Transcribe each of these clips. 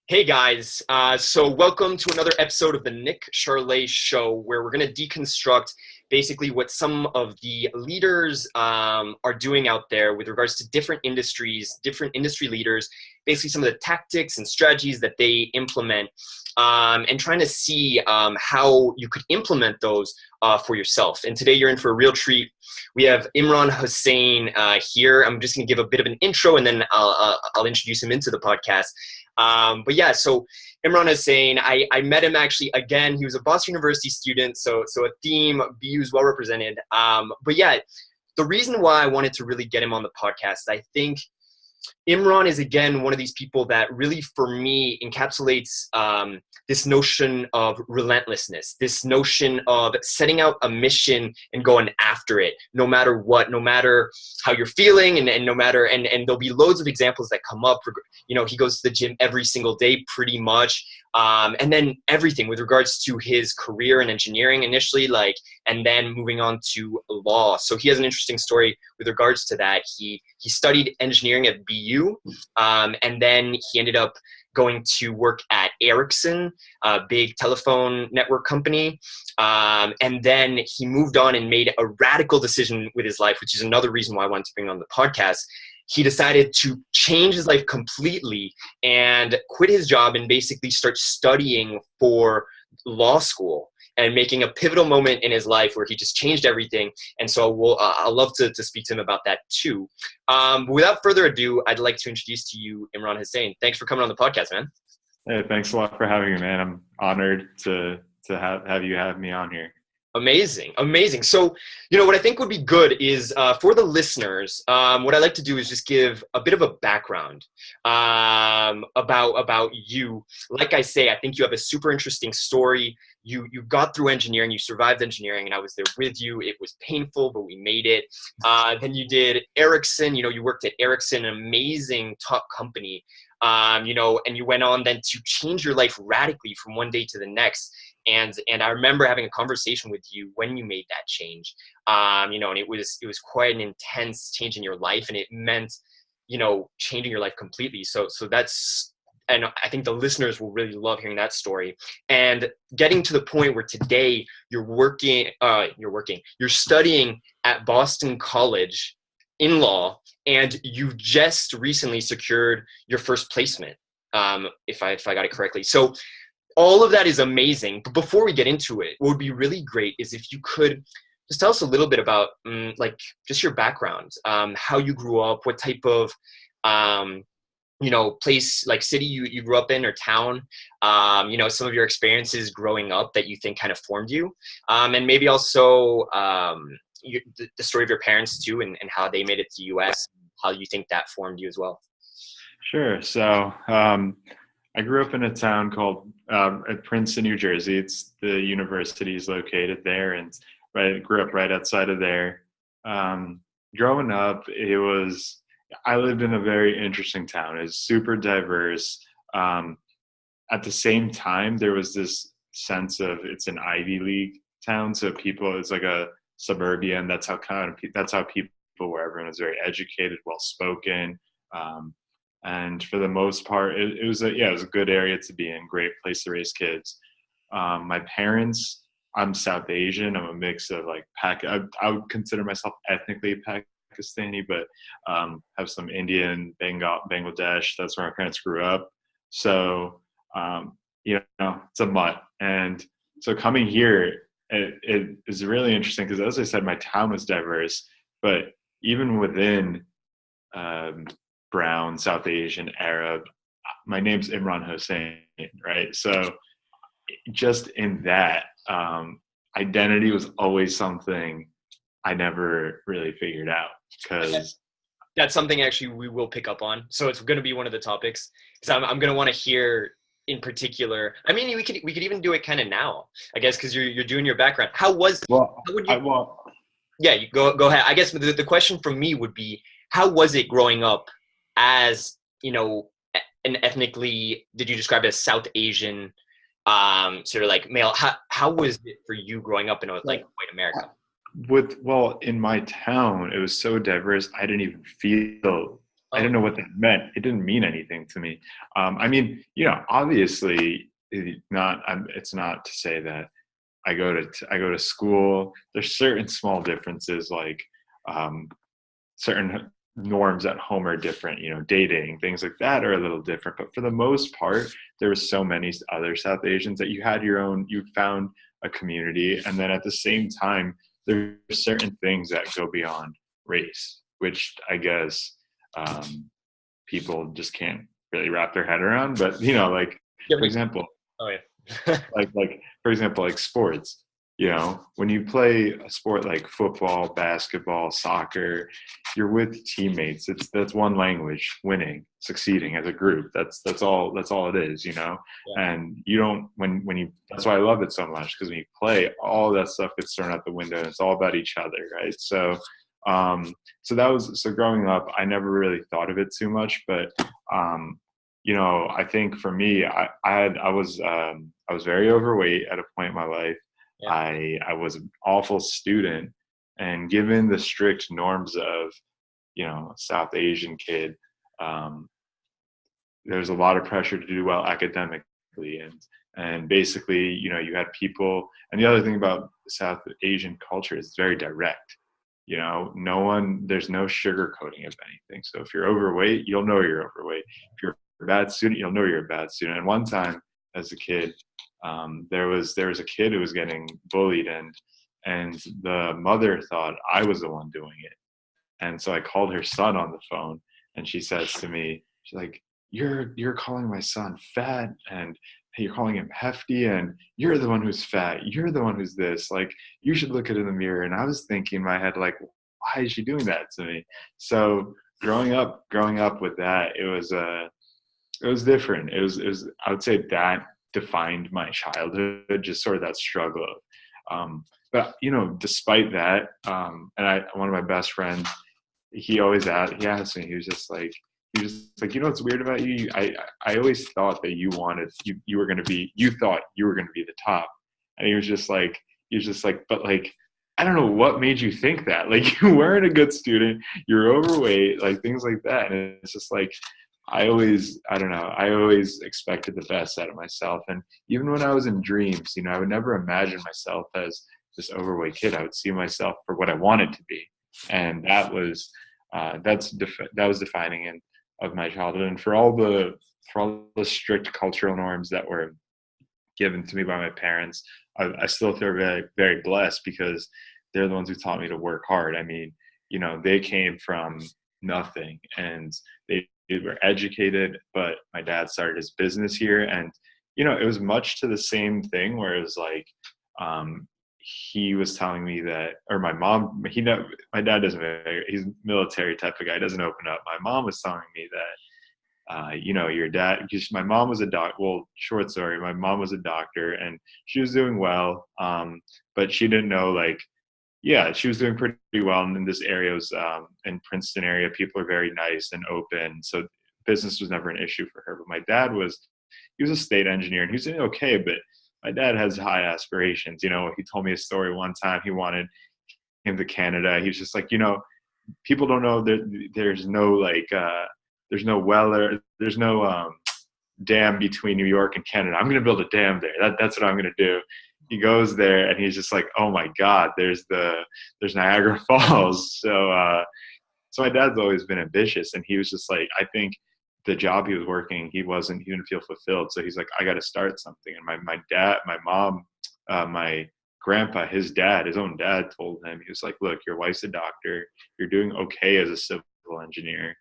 Hey guys, so welcome to another episode of the Nick Charlet Show, where we're going to deconstruct basically what some of the leaders are doing out there with regards to different industries, different industry leaders, basically some of the tactics and strategies that they implement, and trying to see how you could implement those for yourself. And today you're in for a real treat. We have Imran Hossain here. I'm just going to give a bit of an intro, and then I'll introduce him into the podcast. But yeah, so Imran Hossain, I met him actually again. He was a Boston University student, so a theme, BU is well represented. But yeah, the reason why I wanted to really get him on the podcast, I think Imran is again one of these people that really, for me, encapsulates this notion of relentlessness, this notion of setting out a mission and going after it, no matter what, no matter how you're feeling, and no matter, and there'll be loads of examples that come up. You know, he goes to the gym every single day, pretty much, and then everything with regards to his career in engineering initially, and then moving on to law. So he has an interesting story with regards to that. He studied engineering at BU, and then he ended up going to work at Ericsson, a big telephone network company. And then he moved on and made a radical decision with his life, which is another reason why I wanted to bring on the podcast. He decided to change his life completely and quit his job and basically start studying for law school, and making a pivotal moment in his life where he just changed everything. And so I'll love to speak to him about that too. But without further ado, I'd like to introduce to you Imran Hossain. Thanks for coming on the podcast, man. Hey, thanks a lot for having me, man. I'm honored to have you have me on here. Amazing. So, what I think would be good is for the listeners, what I like to do is just give a bit of a background about you. Like I say, I think you have a super interesting story. You got through engineering, you survived engineering, and I was there with you. It was painful, but we made it. Then you did Ericsson. You worked at Ericsson, an amazing top company. And you went on then to change your life radically from one day to the next. And I remember having a conversation with you when you made that change, and it was quite an intense change in your life, and it meant, changing your life completely. So that's, and I think the listeners will really love hearing that story, and getting to the point where today you're studying at Boston College in law, and you just recently secured your first placement, if I got it correctly. So all of that is amazing. But before we get into it, what would be really great is if you could just tell us a little bit about just your background, how you grew up, what type of place, like city you grew up in, or town, some of your experiences growing up that you think kind of formed you, and maybe also the story of your parents too, and how they made it to the US, how you think that formed you as well. Sure. So I grew up in a town called Princeton, New Jersey. It's the university is located there, and I grew up right outside of there. Growing up, I lived in a very interesting town. It's super diverse. At the same time, there was this sense of it's an Ivy League town, so it's like a suburbia, and that's how people were. Everyone was very educated, well spoken. And for the most part, it was a good area to be in, great place to raise kids. My parents, I'm South Asian. I'm a mix of I would consider myself ethnically Pakistani, but have some Indian, Bangladesh. That's where my parents grew up. So, it's a mutt. And so coming here, it is really interesting because, as I said, my town was diverse, but even within brown, South Asian, Arab, my name's Imran Hossain, right? So just in that, identity was always something I never really figured out, because that's something actually we will pick up on. So it's going to be one of the topics, because I'm going to want to hear in particular. I mean, we could even do it kind of now, I guess, because you're doing your background. Yeah, you go ahead. I guess the question from me would be, how was it growing up as, an ethnically, did you describe it as South Asian, sort of like male? How was it for you growing up in white America? In my town, it was so diverse, I didn't even feel I Oh, didn't know what that meant. It didn't mean anything to me. I mean, obviously, it's not to say that I go to school. There's certain small differences, like um, certain norms at home are different. Dating, things like that are a little different. But for the most part, there were so many other South Asians that you found a community, and then at the same time, there's certain things that go beyond race, which I guess um, people just can't really wrap their head around. But like you have for any? example, Oh yeah. like for example, like sports. When you play a sport like football, basketball, soccer, you're with teammates. That's one language: winning, succeeding as a group. That's all it is. Yeah. And you don't when you. That's why I love it so much, because when you play, all that stuff gets thrown out the window, and it's all about each other, right? So growing up, I never really thought of it too much, but I think for me, I was very overweight at a point in my life. Yeah. I was an awful student, and given the strict norms of a South Asian kid, um, there's a lot of pressure to do well academically, and basically, you had people. And the other thing about South Asian culture is it's very direct. There's no sugarcoating of anything. So if you're overweight, you'll know you're overweight. If you're a bad student, you'll know you're a bad student. And one time, as a kid, there was a kid who was getting bullied, and the mother thought I was the one doing it. And so I called her son on the phone, and she says to me, she's like, "You're calling my son fat, and you're calling him hefty, and you're the one who's fat. You're the one who's this. Like, you should look at it in the mirror." And I was thinking in my head, like, why is she doing that to me? So growing up with that, it was different. It was I would say that defined my childhood, just sort of that struggle. But despite that, one of my best friends, he asked me, he was just like, what's weird about you? I always thought that you were gonna be, you thought you were gonna be the top. And he was just like, but like, I don't know what made you think that. Like, you weren't a good student, you're overweight, like things like that. And it's just like, I don't know, I always expected the best out of myself. And even when I was in dreams, I would never imagine myself as this overweight kid. I would see myself for what I wanted to be. And that was defining of my childhood. And for all the strict cultural norms that were given to me by my parents, I still feel very, very blessed, because they're the ones who taught me to work hard. I mean, they came from nothing, and they were educated, but my dad started his business here. And it was much to the same thing, where it was like, he was telling me that, or my mom, my dad doesn't, he's a military type of guy, doesn't open up. My mom was telling me that, your dad, because my mom was a short story, my mom was a doctor, and she was doing well. But she didn't know, like, yeah, she was doing pretty well in this area. Was in Princeton area, people are very nice and open, so business was never an issue for her. But my dad he was a state engineer, and he was doing okay, but my dad has high aspirations. He told me a story one time. He wanted him to Canada. He was just like, people don't know that there's no there's no well, or there's no dam between New York and Canada. I'm going to build a dam there. That's what I'm going to do. He goes there, and he's just like, oh my God, there's Niagara Falls. So my dad's always been ambitious, and he was just like, I think the job he was working, he didn't feel fulfilled. So he's like, I got to start something. And my dad, my mom, my grandpa, his own dad told him, he was like, look, your wife's a doctor. You're doing okay as a civil engineer.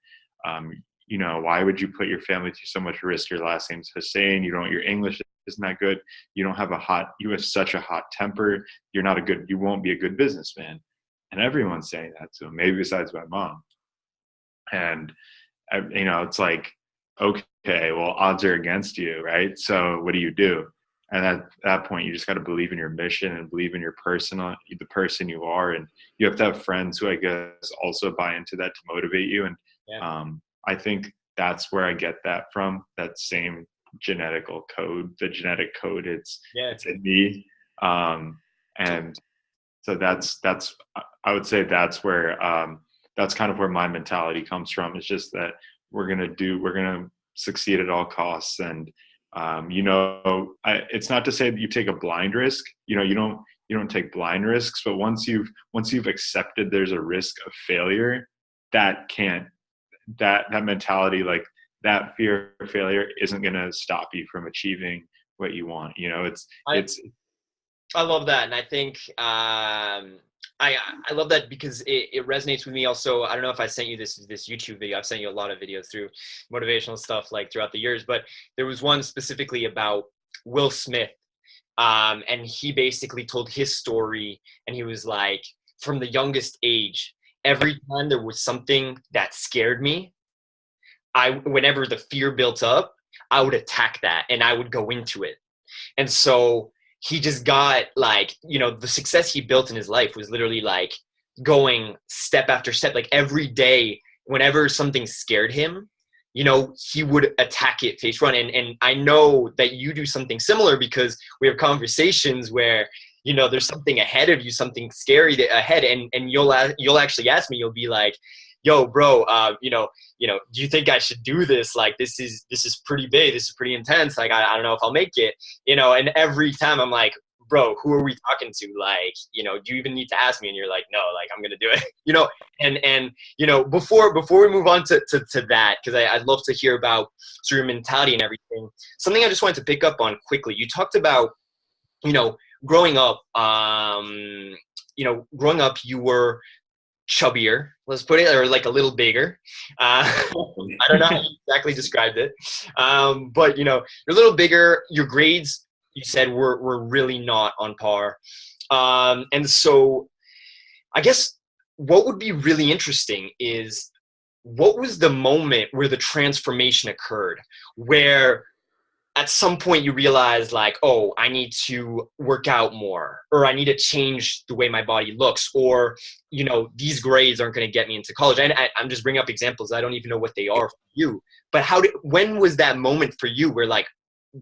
Um, why would you put your family through so much risk? Your last name's Hossain. Your English isn't that good. You have such a hot temper. You won't be a good businessman. And everyone's saying that to him, maybe besides my mom. And it's like, okay, well, odds are against you, right? So what do you do? And at that point, you just got to believe in your mission and believe in the person you are. And you have to have friends who, I guess, also buy into that to motivate you. And Yeah. I think that's where I get that from, that same genetic code. It's in me. And so I would say that's where that's kind of where my mentality comes from. It's just that we're gonna succeed at all costs. And it's not to say that you take a blind risk. You don't take blind risks, but once you've accepted there's a risk of failure, that can't that mentality, like that fear of failure, isn't going to stop you from achieving what you want. I, It's I love that, and I think I love that because it resonates with me. Also, I don't know if I sent you this YouTube video. I've sent you a lot of videos through motivational stuff like throughout the years, but there was one specifically about Will Smith, and he basically told his story, and he was like, from the youngest age, every time there was something that scared me, whenever the fear built up, I would attack that and I would go into it. And so he just got like, the success he built in his life was literally like going step after step, like every day, whenever something scared him, he would attack it face front. And I know that you do something similar because we have conversations where, there's something ahead of you, something scary ahead. And you'll actually ask me, you'll be like, yo, bro, do you think I should do this? Like, this is pretty big. This is pretty intense. Like, I don't know if I'll make it, and every time I'm like, bro, who are we talking to? Like, do you even need to ask me? And you're like, no, like, I'm going to do it, and before we move on to that, because I'd love to hear about sort of your mentality and everything. Something I just wanted to pick up on quickly. You talked about, growing up, you were chubbier, let's put it, or like a little bigger. I don't know how you exactly described it. But you're a little bigger. Your grades, you said, were really not on par. And so I guess what would be really interesting is, what was the moment where the transformation occurred, where at some point you realize like, oh, I need to work out more, or I need to change the way my body looks, or, these grades aren't going to get me into college. And I'm just bringing up examples. I don't even know what they are for you, but when was that moment for you where like,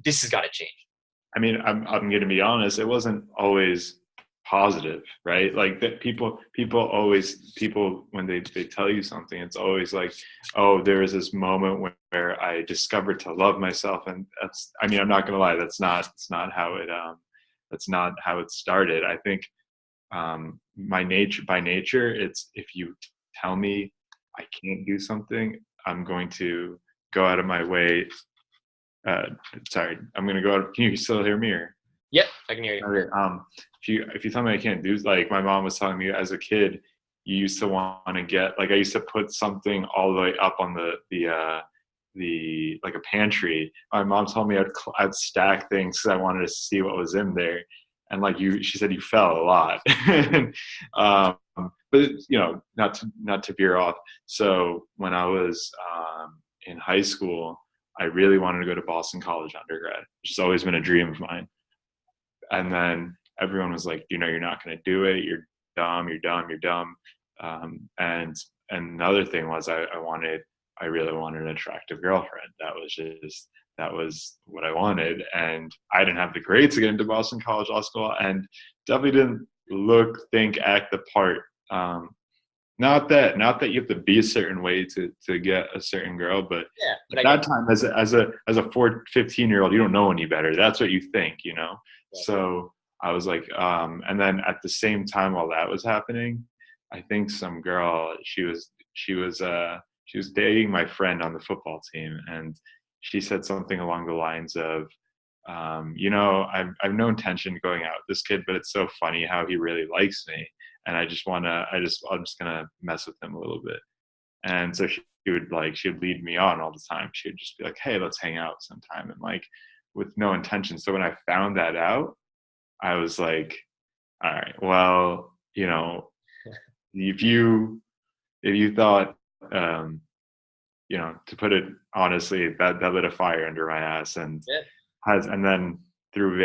this has got to change? I mean, I'm going to be honest. It wasn't always positive, right? Like that people when they tell you something, it's always like, oh, there was this moment where I discovered to love myself, and I'm not going to lie, that's not how it started. I think by nature, it's, if you tell me I can't do something, I'm going to go out of my way. Sorry, I'm going to go out. Can you still hear me? Or? Yep, I can hear you. Okay. If you tell me I can't do, like my mom was telling me as a kid, you used to want to get, like, I used to put something all the way up on the like a pantry. My mom told me I'd stack things because I wanted to see what was in there, and like she said you fell a lot. But not to veer off. So when I was in high school, I really wanted to go to Boston College undergrad, which has always been a dream of mine. And then everyone was like, you're not going to do it. You're dumb. You're dumb. You're dumb. And another thing was I really wanted an attractive girlfriend. That was what I wanted. And I didn't have the grades to get into Boston College Law School, and definitely didn't look, think, act the part. Not that you have to be a certain way to get a certain girl, but yeah, at that time, as a 15-year-old, you don't know any better. That's what you think, Yeah. So I was like, and then at the same time while that was happening, I think some girl, she was dating my friend on the football team, and she said something along the lines of, I've no intention of going out with this kid, but it's so funny how he really likes me. And I'm just gonna mess with him a little bit. And so she would lead me on all the time. She would just be like, hey, let's hang out sometime, and like with no intention. So when I found that out, I was like, all right, well, if you thought, to put it honestly, that lit a fire under my ass, and and then through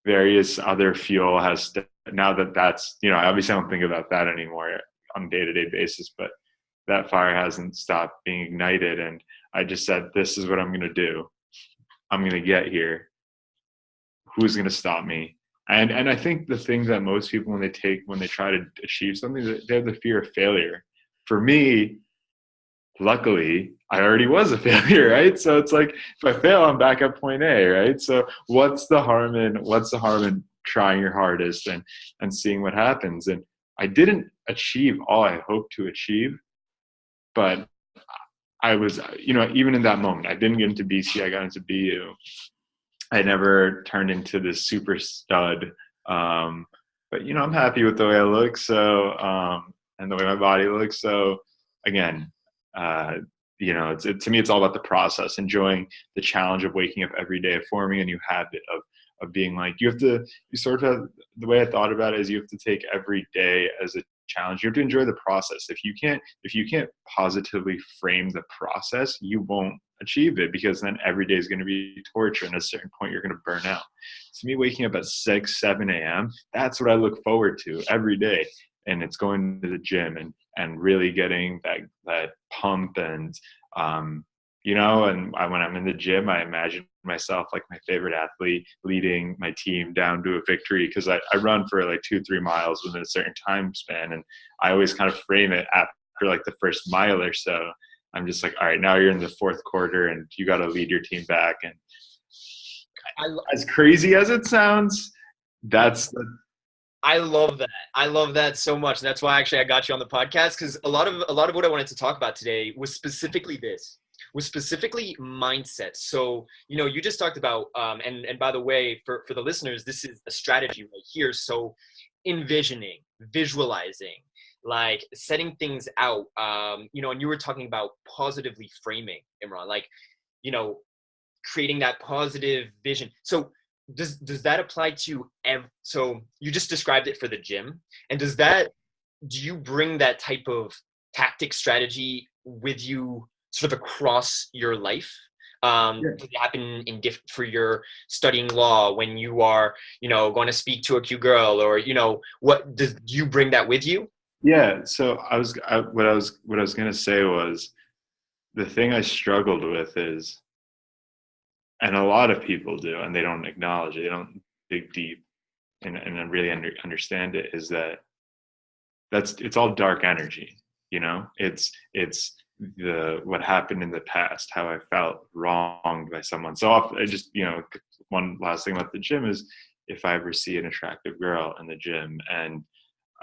various other fuel has, now that's, obviously I don't think about that anymore on a day-to-day basis, but that fire hasn't stopped being ignited. And I just said, this is what I'm going to do. I'm going to get here. Who's going to stop me? And I think the thing that most people, when they try to achieve something, they have the fear of failure for me, luckily, I already was a failure, right? So it's like if I fail, I'm back at point A, right? So what's the harm in trying your hardest and seeing what happens? And I didn't achieve all I hoped to achieve, but I was, even in that moment, I didn't get into BC, I got into BU. I never turned into this super stud. But I'm happy with the way I look. So, and the way my body looks. So again, uh, to me, it's all about the process, enjoying the challenge of waking up every day, of forming a new habit of being like, you sort of have, the way I thought about it is you have to take every day as a challenge. You have to enjoy the process. If you can't positively frame the process, you won't achieve it, because then every day is going to be torture, and at a certain point you're going to burn out. To me, waking up at 7 a.m., that's what I look forward to every day. And it's going to the gym and really getting that pump. And when I'm in the gym, I imagine myself like my favorite athlete leading my team down to a victory, because I run for like 2-3 miles within a certain time span, and I always kind of frame it after like the first mile or so. I'm just like, all right, now you're in the fourth quarter and you got to lead your team back. And as crazy as it sounds, I love that. I love that so much. That's why actually I got you on the podcast, because a lot of what I wanted to talk about today was specifically mindset. So, you just talked about, and by the way, for the listeners, this is a strategy right here. So envisioning, visualizing, like setting things out, and you were talking about positively framing, Imran, like, creating that positive vision. So does that apply to so you just described it for the gym, and do you bring that type of tactic strategy with you sort of across your life? Does it happen for your studying law, when you are, going to speak to a cute girl, or, do you bring that with you? Yeah. So what I was going to say was, the thing I struggled with is, and a lot of people do, and they don't acknowledge it, they don't dig deep and really understand it, is that it's all dark energy. It's what happened in the past, how I felt wronged by someone. So I just, one last thing about the gym is, if I ever see an attractive girl in the gym, and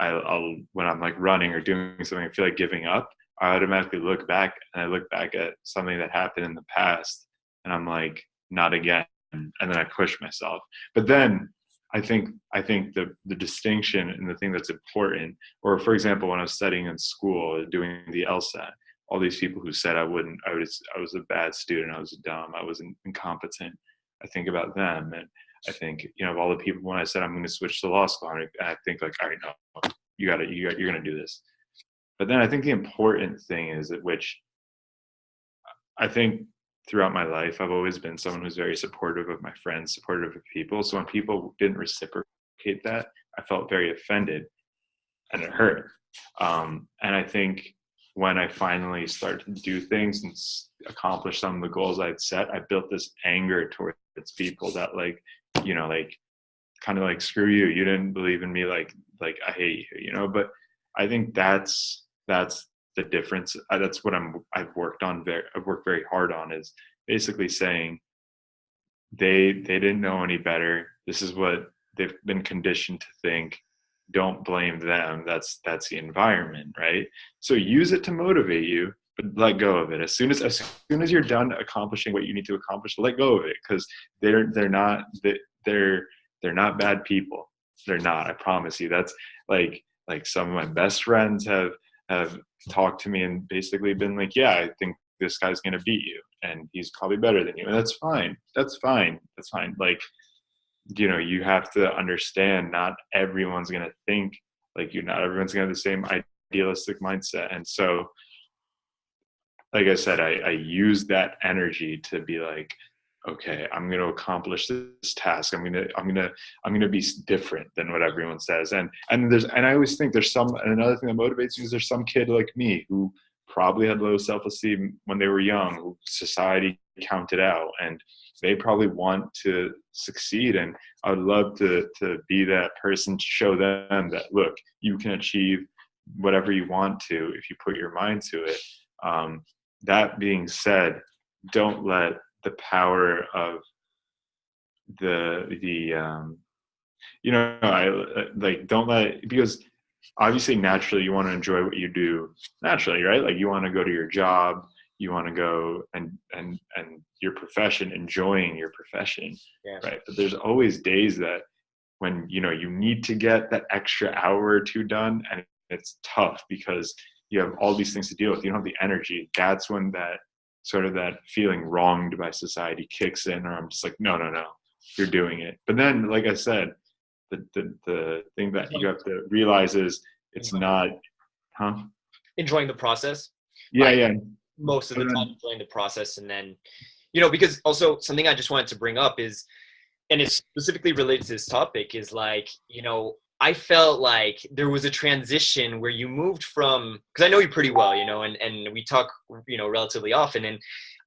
I'll when I'm like running or doing something, I feel like giving up, I automatically look back, and I look back at something that happened in the past, and I'm like, not again. And then I push myself. But then I think the distinction and the thing that's important, or for example, when I was studying in school, doing the LSAT, all these people who said I was a bad student, I was dumb, I was incompetent, I think about them. And I think, of all the people, when I said I'm going to switch to law school, and I think like, all right, no, you're going to do this. But then I think the important thing is that, which I think throughout my life, I've always been someone who's very supportive of my friends, supportive of people. So when people didn't reciprocate that, I felt very offended, and it hurt. And I think when I finally started to do things and accomplish some of the goals I'd set, I built this anger towards people that like kind of like, screw you, you didn't believe in me, like I hate you, but I think that's the difference. That's what I've worked very hard on, is basically saying they didn't know any better. This is what they've been conditioned to think. Don't blame them. That's the environment, right? So use it to motivate you, but let go of it. As soon as you're done accomplishing what you need to accomplish, let go of it, because they're not bad people. They're not. I promise you. That's like some of my best friends have talked to me and basically been like, yeah, I think this guy's going to beat you, and he's probably better than you. And that's fine. Like, you have to understand, not everyone's going to think like you. Not everyone's going to have the same idealistic mindset. And so, like I said, I use that energy to be like, okay, I'm going to accomplish this task. I'm going to be different than what everyone says. And I always think another thing that motivates me is, there's some kid like me who probably had low self-esteem when they were young, who society counted out, and they probably want to succeed. And I would love to be that person, to show them that, look, you can achieve whatever you want to if you put your mind to it. That being said, don't let the power of don't let, because obviously naturally you want to enjoy what you do naturally, right? Like you want to go to your job, you want to go and your profession, enjoying your profession, Yeah. right? But there's always days that when you need to get that extra hour or two done, and it's tough because you have all these things to deal with, you don't have the energy. That's when that sort of that feeling wronged by society kicks in, or I'm just like, no, you're doing it. But then, like I said, the thing that you have to realize is it's not, huh? Enjoying the process. Yeah, Like yeah. most of But the time then, enjoying the process. And then, because also something I just wanted to bring up is, and it's specifically related to this topic, is like, I felt like there was a transition where you moved from, because I know you pretty well, and we talk, relatively often. And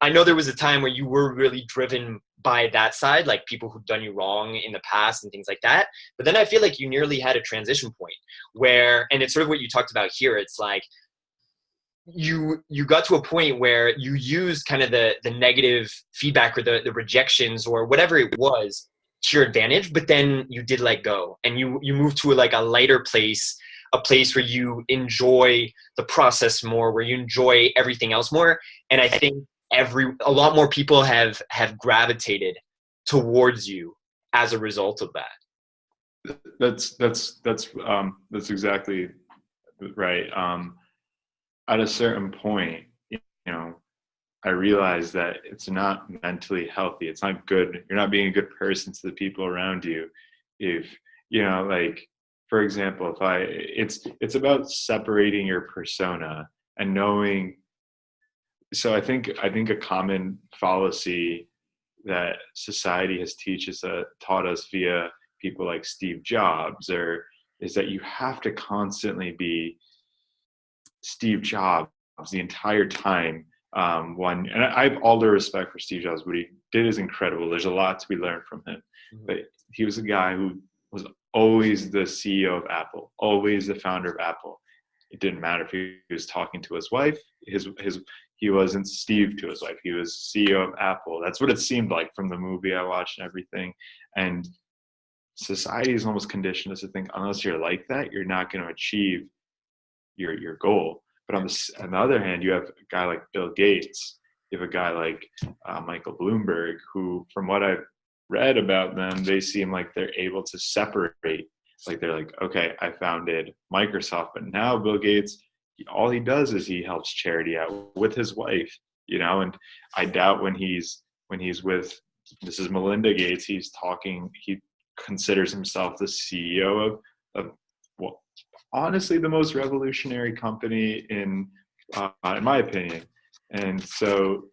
I know there was a time where you were really driven by that side, like people who've done you wrong in the past and things like that. But then I feel like you nearly had a transition point where, and it's sort of what you talked about here. It's like, you got to a point where you used kind of the negative feedback or the rejections or whatever it was to your advantage, but then you did let go and you moved to like a lighter place, a place where you enjoy the process more, where you enjoy everything else more. And I think a lot more people have gravitated towards you as a result of that. that's exactly right. At a certain point, I realized that it's not mentally healthy. It's not good. You're not being a good person to the people around you. If, like, for example, it's about separating your persona and knowing. So I think a common fallacy that society has taught us via people like Steve Jobs, is that you have to constantly be Steve Jobs the entire time. And I have all the respect for Steve Jobs. What he did is incredible. There's a lot to be learned from him. Mm-hmm. But he was a guy who was always the CEO of Apple, always the founder of Apple. It didn't matter if he was talking to his wife. He wasn't Steve to his wife. He was CEO of Apple. That's what it seemed like from the movie I watched and everything. And society is almost conditioned us to think unless you're like that, you're not going to achieve your goal. But on the other hand, you have a guy like Bill Gates, you have a guy like Michael Bloomberg, who, from what I've read about them, they seem like they're able to separate. Like they're like, okay, I founded Microsoft, but now Bill Gates, all he does is he helps charity out with his wife, and I doubt when he's with Mrs. Melinda Gates, he considers himself the CEO of well, honestly the most revolutionary company in my opinion. And so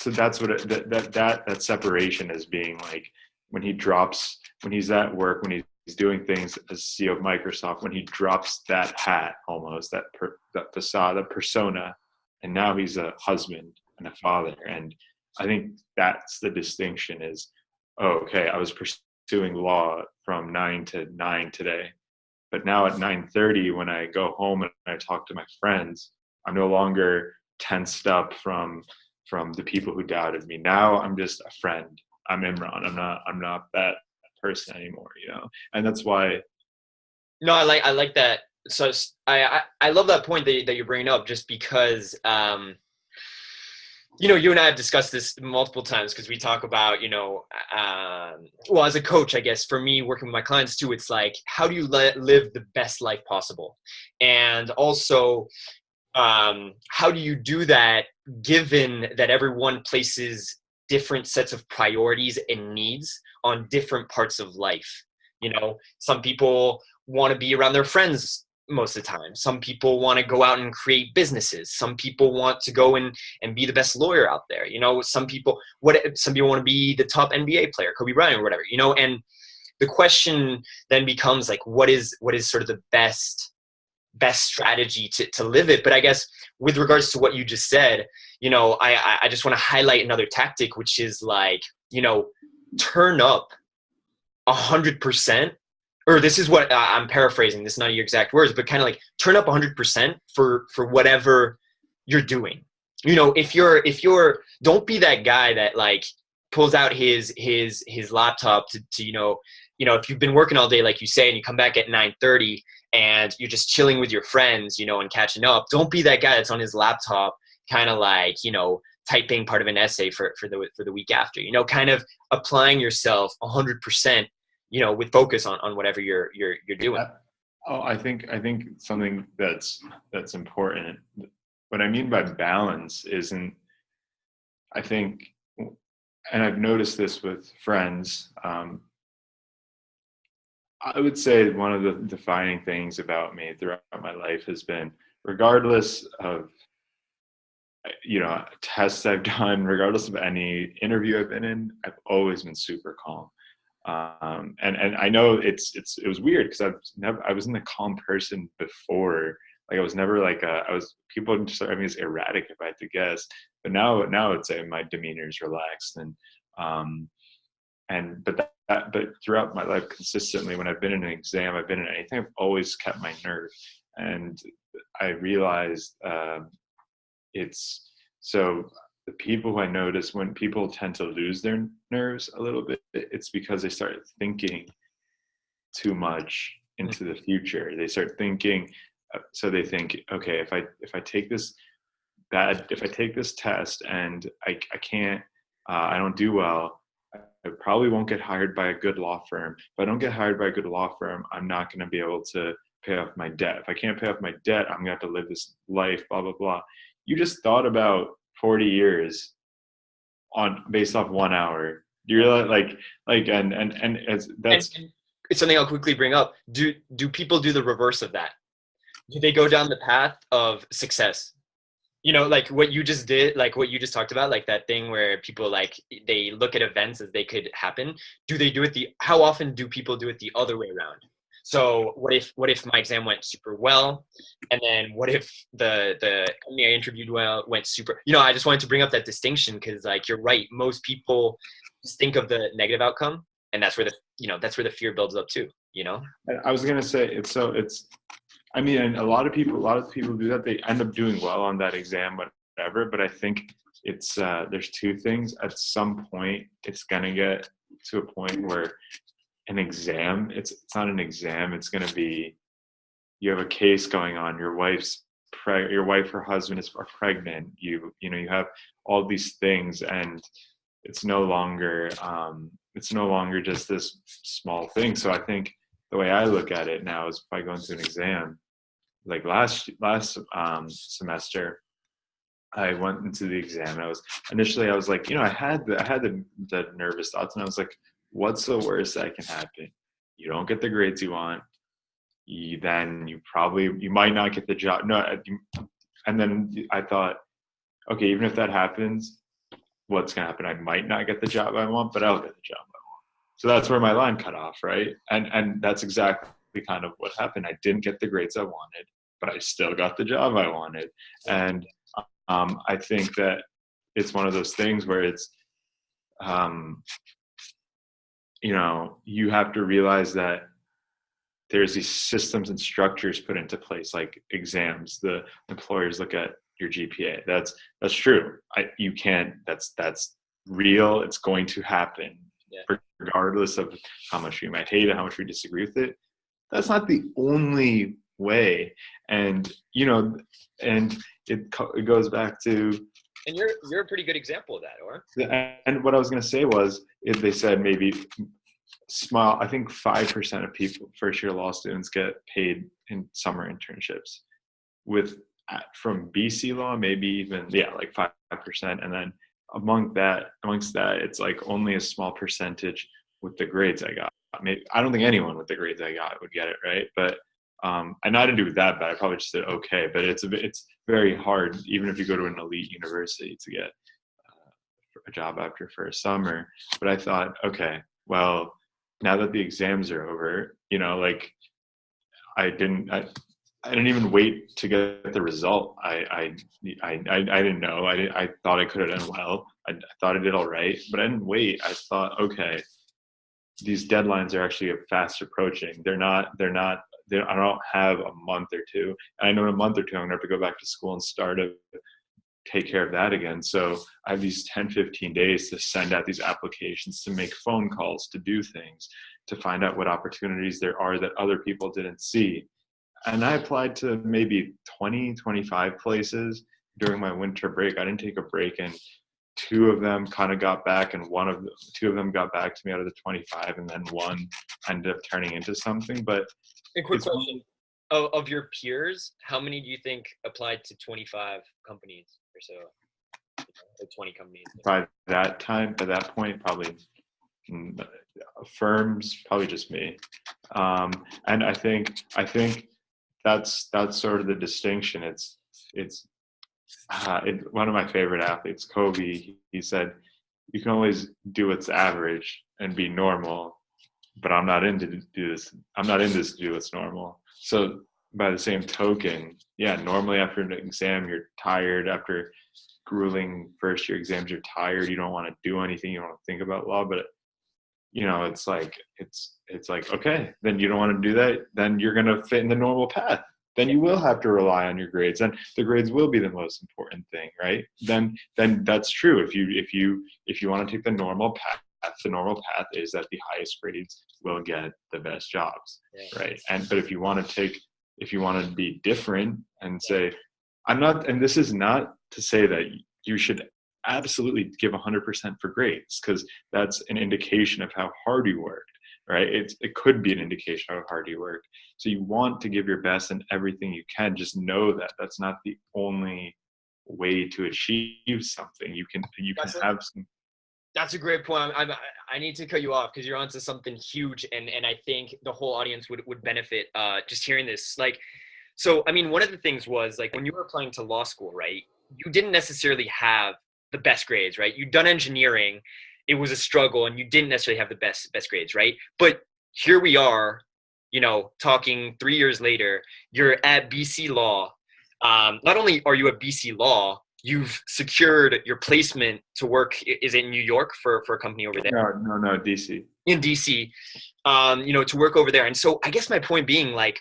that's what that separation is, being like when he's at work, when he's doing things as CEO of Microsoft, when he drops that hat, almost that facade, that persona, and now he's a husband and a father. And I think that's the distinction is, oh, okay, I was pursuing law from 9 to 9 today, but now at 9:30, when I go home and I talk to my friends, I'm no longer tensed up from the people who doubted me. Now I'm just a friend. I'm Imran. I'm not that person anymore, And that's why. No, I like that. So I love that point that you're bringing up, just because you and I have discussed this multiple times, because we talk about, well, as a coach, I guess for me, working with my clients too, it's like, how do you live the best life possible? And also, how do you do that given that everyone places different sets of priorities and needs on different parts of life? Some people want to be around their friends most of the time. Some people want to go out and create businesses. Some people want to go and be the best lawyer out there. Some people want to be the top NBA player, Kobe Bryant or whatever, and the question then becomes like, what is sort of the best strategy to live it? But I guess with regards to what you just said, I just want to highlight another tactic, which is like, turn up 100% or this is what I'm paraphrasing. This is not your exact words, but kind of like turn up 100% for whatever you're doing. You know, if you're don't be that guy that like pulls out his laptop to if you've been working all day like you say and you come back at 9:30 and you're just chilling with your friends, and catching up. Don't be that guy that's on his laptop kind of like, typing part of an essay for the week after, kind of applying yourself 100%, with focus on whatever you're doing. I think something that's important. What I mean by balance isn't, I think, and I've noticed this with friends. I would say one of the defining things about me throughout my life has been, regardless of tests I've done, regardless of any interview I've been in, I've always been super calm. And I know it was weird because I was in a calm person before. Like I was never like people just started me as erratic if I had to guess. But now I'd say my demeanor is relaxed but throughout my life consistently, when I've been in an exam, I've been in anything, I've always kept my nerve. And I realized it's so the people who I notice when people tend to lose their nerves a little bit, it's because they start thinking too much into the future. They start thinking, so they think, okay, if I take this test and I can't, I don't do well, I probably won't get hired by a good law firm. If I don't get hired by a good law firm, I'm not going to be able to pay off my debt. If I can't pay off my debt, I'm going to have to live this life, blah, blah, blah. You just thought about 40 years based off 1 hour. You're like, and that's it's something I'll quickly bring up. Do people do the reverse of that? Do they go down the path of success? Like what you just did, like what you just talked about, like that thing where people like they look at events as they could happen. Do they do it how often do people do it the other way around? So what if my exam went super well, and then what if the company I interviewed went super? I just wanted to bring up that distinction because like you're right, most people just think of the negative outcome, and that's where the fear builds up too. I was gonna say I mean, and a lot of people do that. They end up doing well on that exam, whatever. But I think it's there's two things. At some point, it's gonna get to a point where an exam, it's not an exam. It's gonna be, you have a case going on. Your wife, her husband are pregnant. You have all these things, and it's no longer just this small thing. So I think the way I look at it now is if I go into an exam. Like last semester, I went into the exam and I was like, I had the nervous thoughts, and I was like, what's the worst that can happen? You don't get the grades you want. You might not get the job. And then I thought, okay, even if that happens, what's gonna happen? I might not get the job I want, but I'll get the job I want. So that's where my line cut off, right? And that's exactly kind of what happened. I didn't get the grades I wanted, but I still got the job I wanted. And I think that it's one of those things where it's you have to realize that there's these systems and structures put into place, like exams. The employers look at your GPA. That's true. That's real. It's going to happen, regardless of how much you might hate it, how much you disagree with it. That's not the only way. And it goes back to, and you're a pretty good example of that, or? And what I was going to say was, if they said maybe I think 5% of people, first year law students, get paid in summer internships. From BC law, maybe even like 5%, and then amongst that, it's like only a small percentage with the grades I got. I don't think anyone with the grades I got would get it, right? But and I didn't do that bad. I probably just did okay. But it's very hard, even if you go to an elite university, to get a job after first summer. But I thought, okay, well, now that the exams are over, like I didn't even wait to get the result. I didn't know. I thought I could have done well. I thought I did all right, but I didn't wait. I thought, okay, these deadlines are actually fast approaching. I don't have a month or two. And I know in a month or two, I'm gonna have to go back to school and start to take care of that again. So I have these 10, 15 days to send out these applications, to make phone calls, to do things, to find out what opportunities there are that other people didn't see. And I applied to maybe 20, 25 places during my winter break. I didn't take a break, and two of them kind of got back, and two of them got back to me out of the 25, and then one ended up turning into something. But A quick question. Of your peers, how many do you think applied to 25 companies or so? Or 20 companies? by that point, probably firms, probably just me. And I think that's sort of the distinction. It's one of my favorite athletes, Kobe. He said, "You can always do what's average and be normal, but I'm not in to do this. I'm not in this to do what's normal." So by the same token, yeah, normally after an exam, you're tired. After grueling first year exams, you're tired. You don't want to do anything. You don't want to think about law, but it's like okay, then you don't want to do that. Then you're gonna fit in the normal path. Then you will have to rely on your grades, and the grades will be the most important thing, right? Then that's true. If you want to take the normal path is that the highest grades will get the best jobs, right? But if you want to be different and say, I'm not, and this is not to say that you should absolutely give 100% for grades, because that's an indication of how hard you worked, right? It could be an indication of how hard you worked. So you want to give your best in everything you can. Just know that that's not the only way to achieve something. You can have some. That's a great point. I need to cut you off because you're onto something huge, and I think the whole audience would benefit just hearing this. Like, so I mean, one of the things was, like, when you were applying to law school, right? You didn't necessarily have the best grades, right? You'd done engineering, it was a struggle, and you didn't necessarily have the best grades, right? But here we are, talking 3 years later. You're at BC Law. Not only are you at BC Law, you've secured your placement to work. Is it in New York for a company over there? No, DC. In DC, to work over there. And so I guess my point being, like,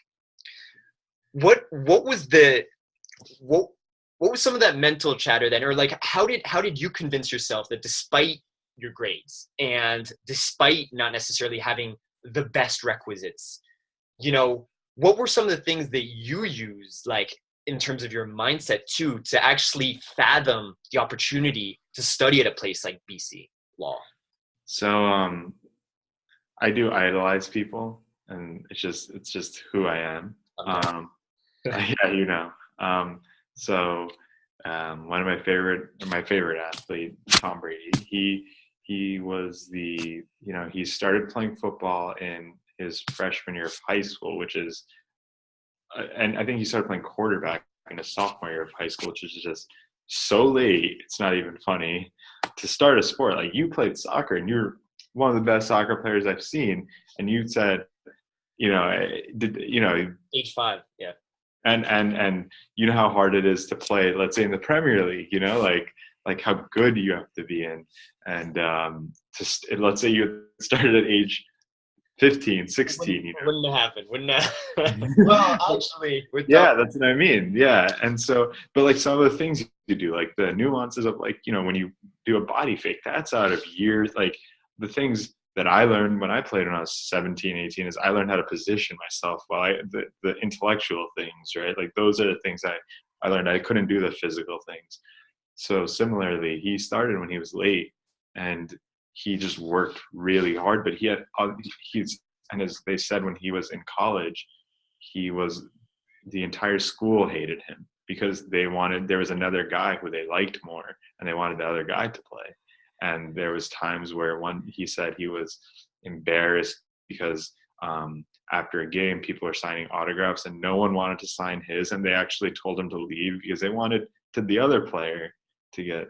what was some of that mental chatter then, or like how did you convince yourself that despite your grades and despite not necessarily having the best requisites, what were some of the things that you used, like, in terms of your mindset to actually fathom the opportunity to study at a place like BC Law? So I do idolize people, and it's just who I am. Okay. So one of my favorite athlete, Tom Brady, he was he started playing football in his freshman year of high school, which is, and I think he started playing quarterback in his sophomore year of high school, which is just so late. It's not even funny to start a sport. Like, you played soccer and you're one of the best soccer players I've seen, and you said, age 5, yeah. And you know how hard it is to play, let's say in the Premier League, like how good you have to be in. And let's say you started at age 15, 16. Wouldn't happen. Well, actually, that's what I mean. Yeah. And so, but like some of the things you do, like the nuances of, like, when you do a body fake, that's out of years. Like, the things that I learned when I played when I was 17, 18 is I learned how to position myself while the intellectual things, right? Like, those are the things I learned. I couldn't do the physical things. So similarly, he started when he was late, and he just worked really hard, but and as they said, when he was in college, the entire school hated him because there was another guy who they liked more, and they wanted the other guy to play. And there was times where he said he was embarrassed because after a game, people were signing autographs and no one wanted to sign his, and they actually told him to leave because they wanted the other player to get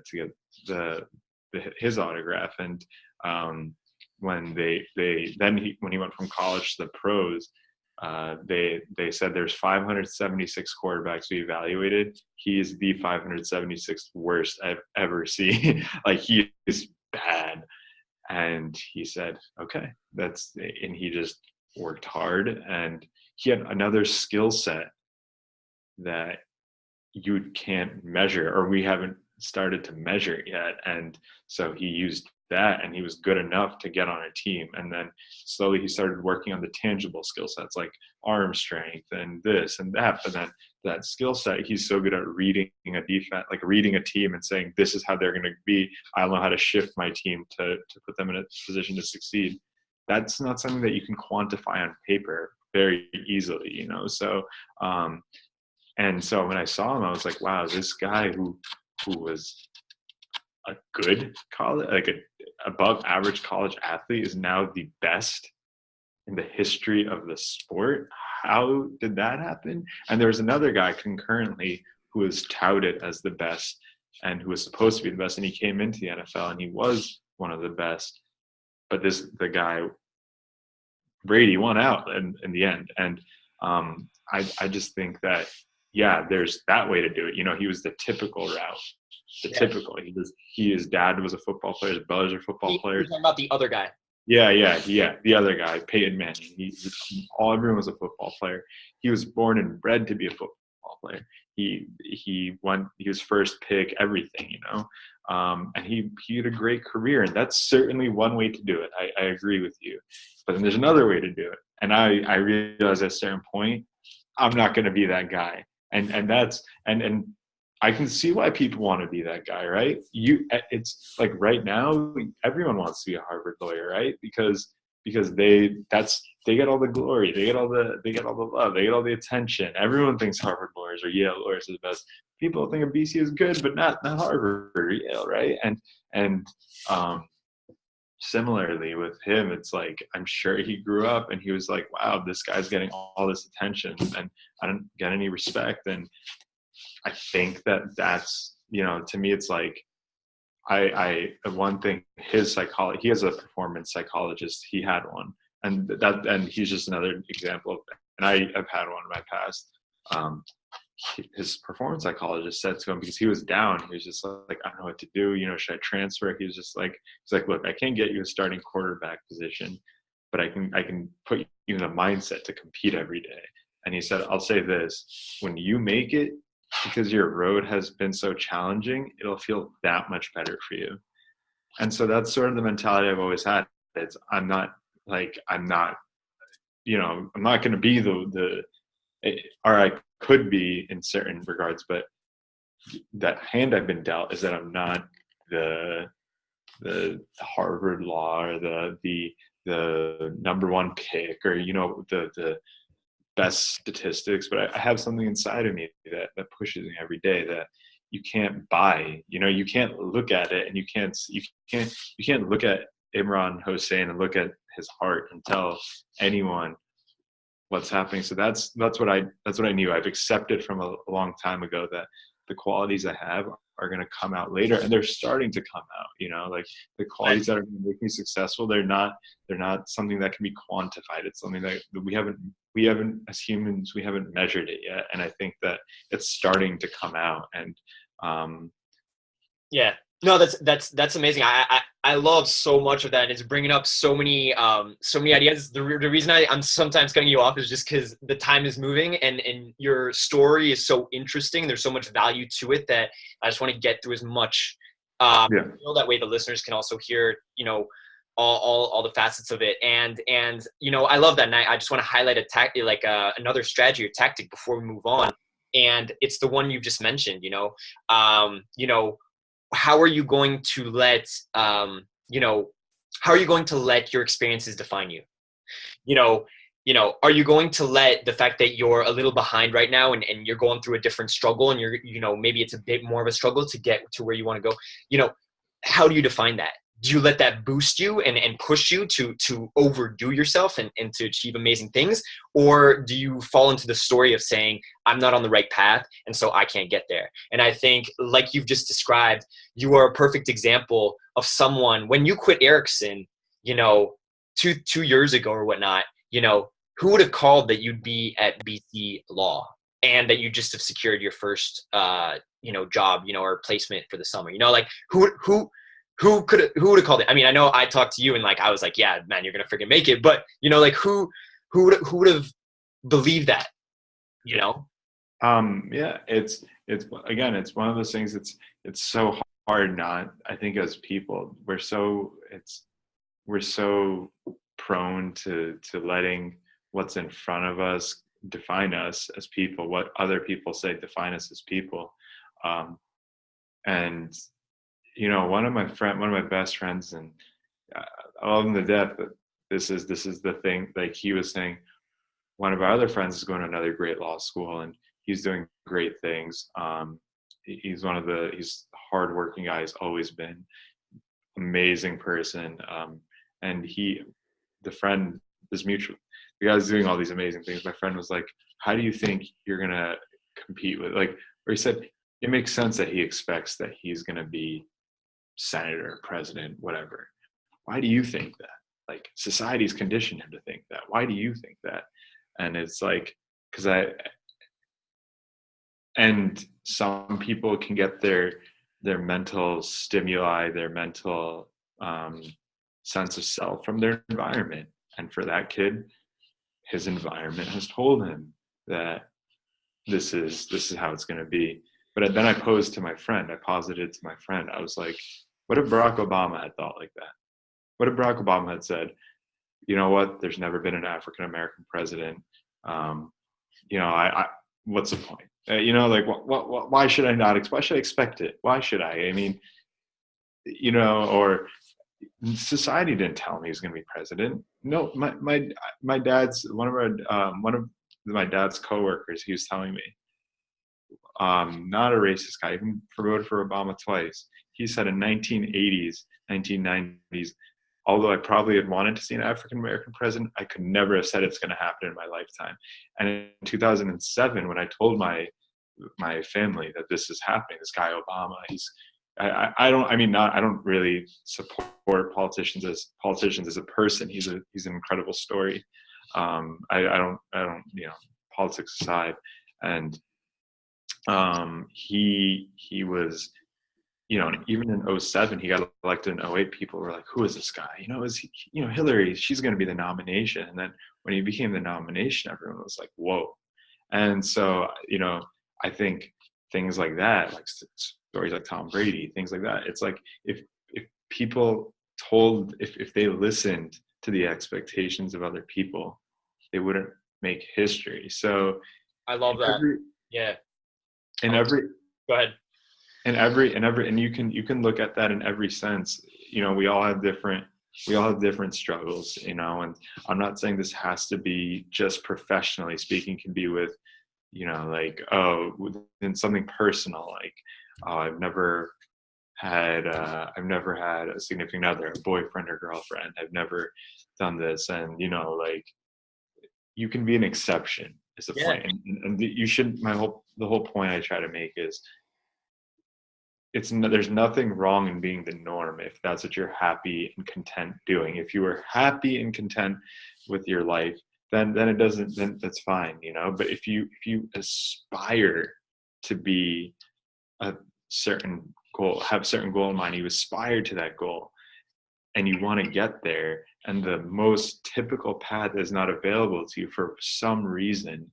his autograph. And when when he went from college to the pros, they said there's 576 quarterbacks we evaluated. He is the 576th worst I've ever seen. Like, he is bad. And he said, okay, and he just worked hard, and he had another skill set that you can't measure, or we haven't started to measure it yet. And so he used that, and he was good enough to get on a team. And then slowly he started working on the tangible skill sets like arm strength and this and that. But then that skill set, he's so good at reading a defense, like reading a team and saying, this is how they're going to be. I know how to shift my team to put them in a position to succeed. That's not something that you can quantify on paper very easily, you know? So, and so when I saw him, I was like, wow, this guy who was a good college, like a above average college athlete, is now the best in the history of the sport. How did that happen? And there was another guy concurrently who was touted as the best and who was supposed to be the best, and he came into the NFL and he was one of the best. But the guy, Brady, won out in the end. And I just think that, yeah, there's that way to do it. You know, he was the typical route. Typical. His dad was a football player. His brothers are football players. You're talking about the other guy. Yeah. The other guy, Peyton Manning. Everyone was a football player. He was born and bred to be a football player. He was first pick, everything, you know. And he had a great career, and that's certainly one way to do it. I agree with you. But then there's another way to do it. And I realized at a certain point, I'm not going to be that guy. And that's and I can see why people want to be that guy, right? It's like right now, everyone wants to be a Harvard lawyer, right? Because they get all the glory, they get all the love, they get all the attention. Everyone thinks Harvard lawyers or Yale lawyers are the best. People think of BC is good, but not Harvard or Yale, right? And similarly with him, it's like, I'm sure he grew up and he was like, wow, this guy's getting all this attention and I don't get any respect. And I think that's, you know, to me, it's like, one thing, his psychology, he has a performance psychologist. He had one, and he's just another example of, and I've had one in my past. His performance psychologist said to him, because he was down, he was just like, I don't know what to do. You know, should I transfer? He's like, look, I can't get you a starting quarterback position, but I can put you in a mindset to compete every day. And he said, I'll say this, when you make it, because your road has been so challenging, it'll feel that much better for you. And so that's sort of the mentality I've always had. I'm not, you know, I'm not going to be or I could be in certain regards, but that hand I've been dealt is that I'm not the Harvard law or the number one pick, or, you know, the best statistics, but I have something inside of me that pushes me every day that you can't buy. You know, you can't look at it, and you can't look at Imran Hossain and look at his heart and tell anyone what's happening. So that's what I knew. I've accepted from a long time ago that the qualities I have are going to come out later, and they're starting to come out. You know, like the qualities that are going to make me successful, they're not something that can be quantified. It's something that we haven't as humans, we haven't measured it yet, and I think that it's starting to come out. And yeah, no, that's amazing. I love so much of that. It's bringing up so many ideas. The reason I'm sometimes cutting you off is just because the time is moving, and your story is so interesting. There's so much value to it that I just want to get through as much. That way the listeners can also hear, you know, all the facets of it. And you know, I love that. And I just want to highlight another strategy or tactic before we move on. And it's the one you just mentioned. You know, how are you going to let your experiences define you? Are you going to let the fact that you're a little behind right now and you're going through a different struggle, and maybe it's a bit more of a struggle to get to where you want to go? How do you define that? Do you let that boost you and push you to overdo yourself and to achieve amazing things? Or do you fall into the story of saying, I'm not on the right path, and so I can't get there? And I think, like you've just described, you are a perfect example of someone, when you quit Ericsson, 2 years ago or whatnot, who would have called that you'd be at BC Law and that you just have secured your first, job, or placement for the summer? who would have called it? I mean, I know I talked to you and like I was like, yeah, man, you're gonna freaking make it. But you know, like who would have believed that? You know? Yeah, it's again, it's one of those things. It's so hard not. I think as people, we're so prone to letting what's in front of us define us as people. What other people say define us as people. And you know, one of my best friends, and I love him to death, but this is the thing. Like he was saying, one of our other friends is going to another great law school, and he's doing great things. He's he's a hardworking guy. He's always been amazing person. And the friend, this mutual, the guy's doing all these amazing things. My friend was like, "How do you think you're gonna compete with?" Like, or he said, it makes sense that he expects that he's gonna be senator, president, whatever. Why do you think that? Like, society's conditioned him to think that. Why do you think that? And it's like, and some people can get their mental stimuli, their mental sense of self from their environment. And for that kid, his environment has told him that this is how it's going to be. But then I posited to my friend, I was like, what if Barack Obama had thought like that? What if Barack Obama had said, you know what, there's never been an African American president. You know, I what's the point? You know, like, why should I not? Why should I expect it? Why should I? I mean, you know, or society didn't tell me he was going to be president. No, my dad's one of my dad's coworkers. He was telling me, not a racist guy, even voted for Obama twice. He said in 1980s, 1990s, although I probably had wanted to see an African American president, I could never have said it's going to happen in my lifetime. And in 2007, when I told my family that this is happening, this guy Obama, I don't really support politicians as a person. He's an incredible story. I don't, you know, politics aside. And he was, you know, even in '07, he got elected in '08. People were like, who is this guy? You know, Hillary, she's going to be the nomination. And then when he became the nomination, everyone was like, whoa. And so, you know, I think things like that, like stories like Tom Brady, things like that, it's like if people if they listened to the expectations of other people, they wouldn't make history. So I love that. Yeah. In every Go ahead. And you can look at that in every sense. You know, we all have different struggles, you know, and I'm not saying this has to be just professionally speaking. Can be with, you know, like, within something personal, like, I've never had a significant other, a boyfriend or girlfriend. I've never done this. And, you know, like, you can be an exception is the point. And you shouldn't, the whole point I try to make is, there's nothing wrong in being the norm if that's what you're happy and content doing. If you were happy and content with your life, then that's fine, you know. But if you aspire to be a certain goal, have a certain goal in mind, you aspire to that goal, and you want to get there, and the most typical path is not available to you for some reason,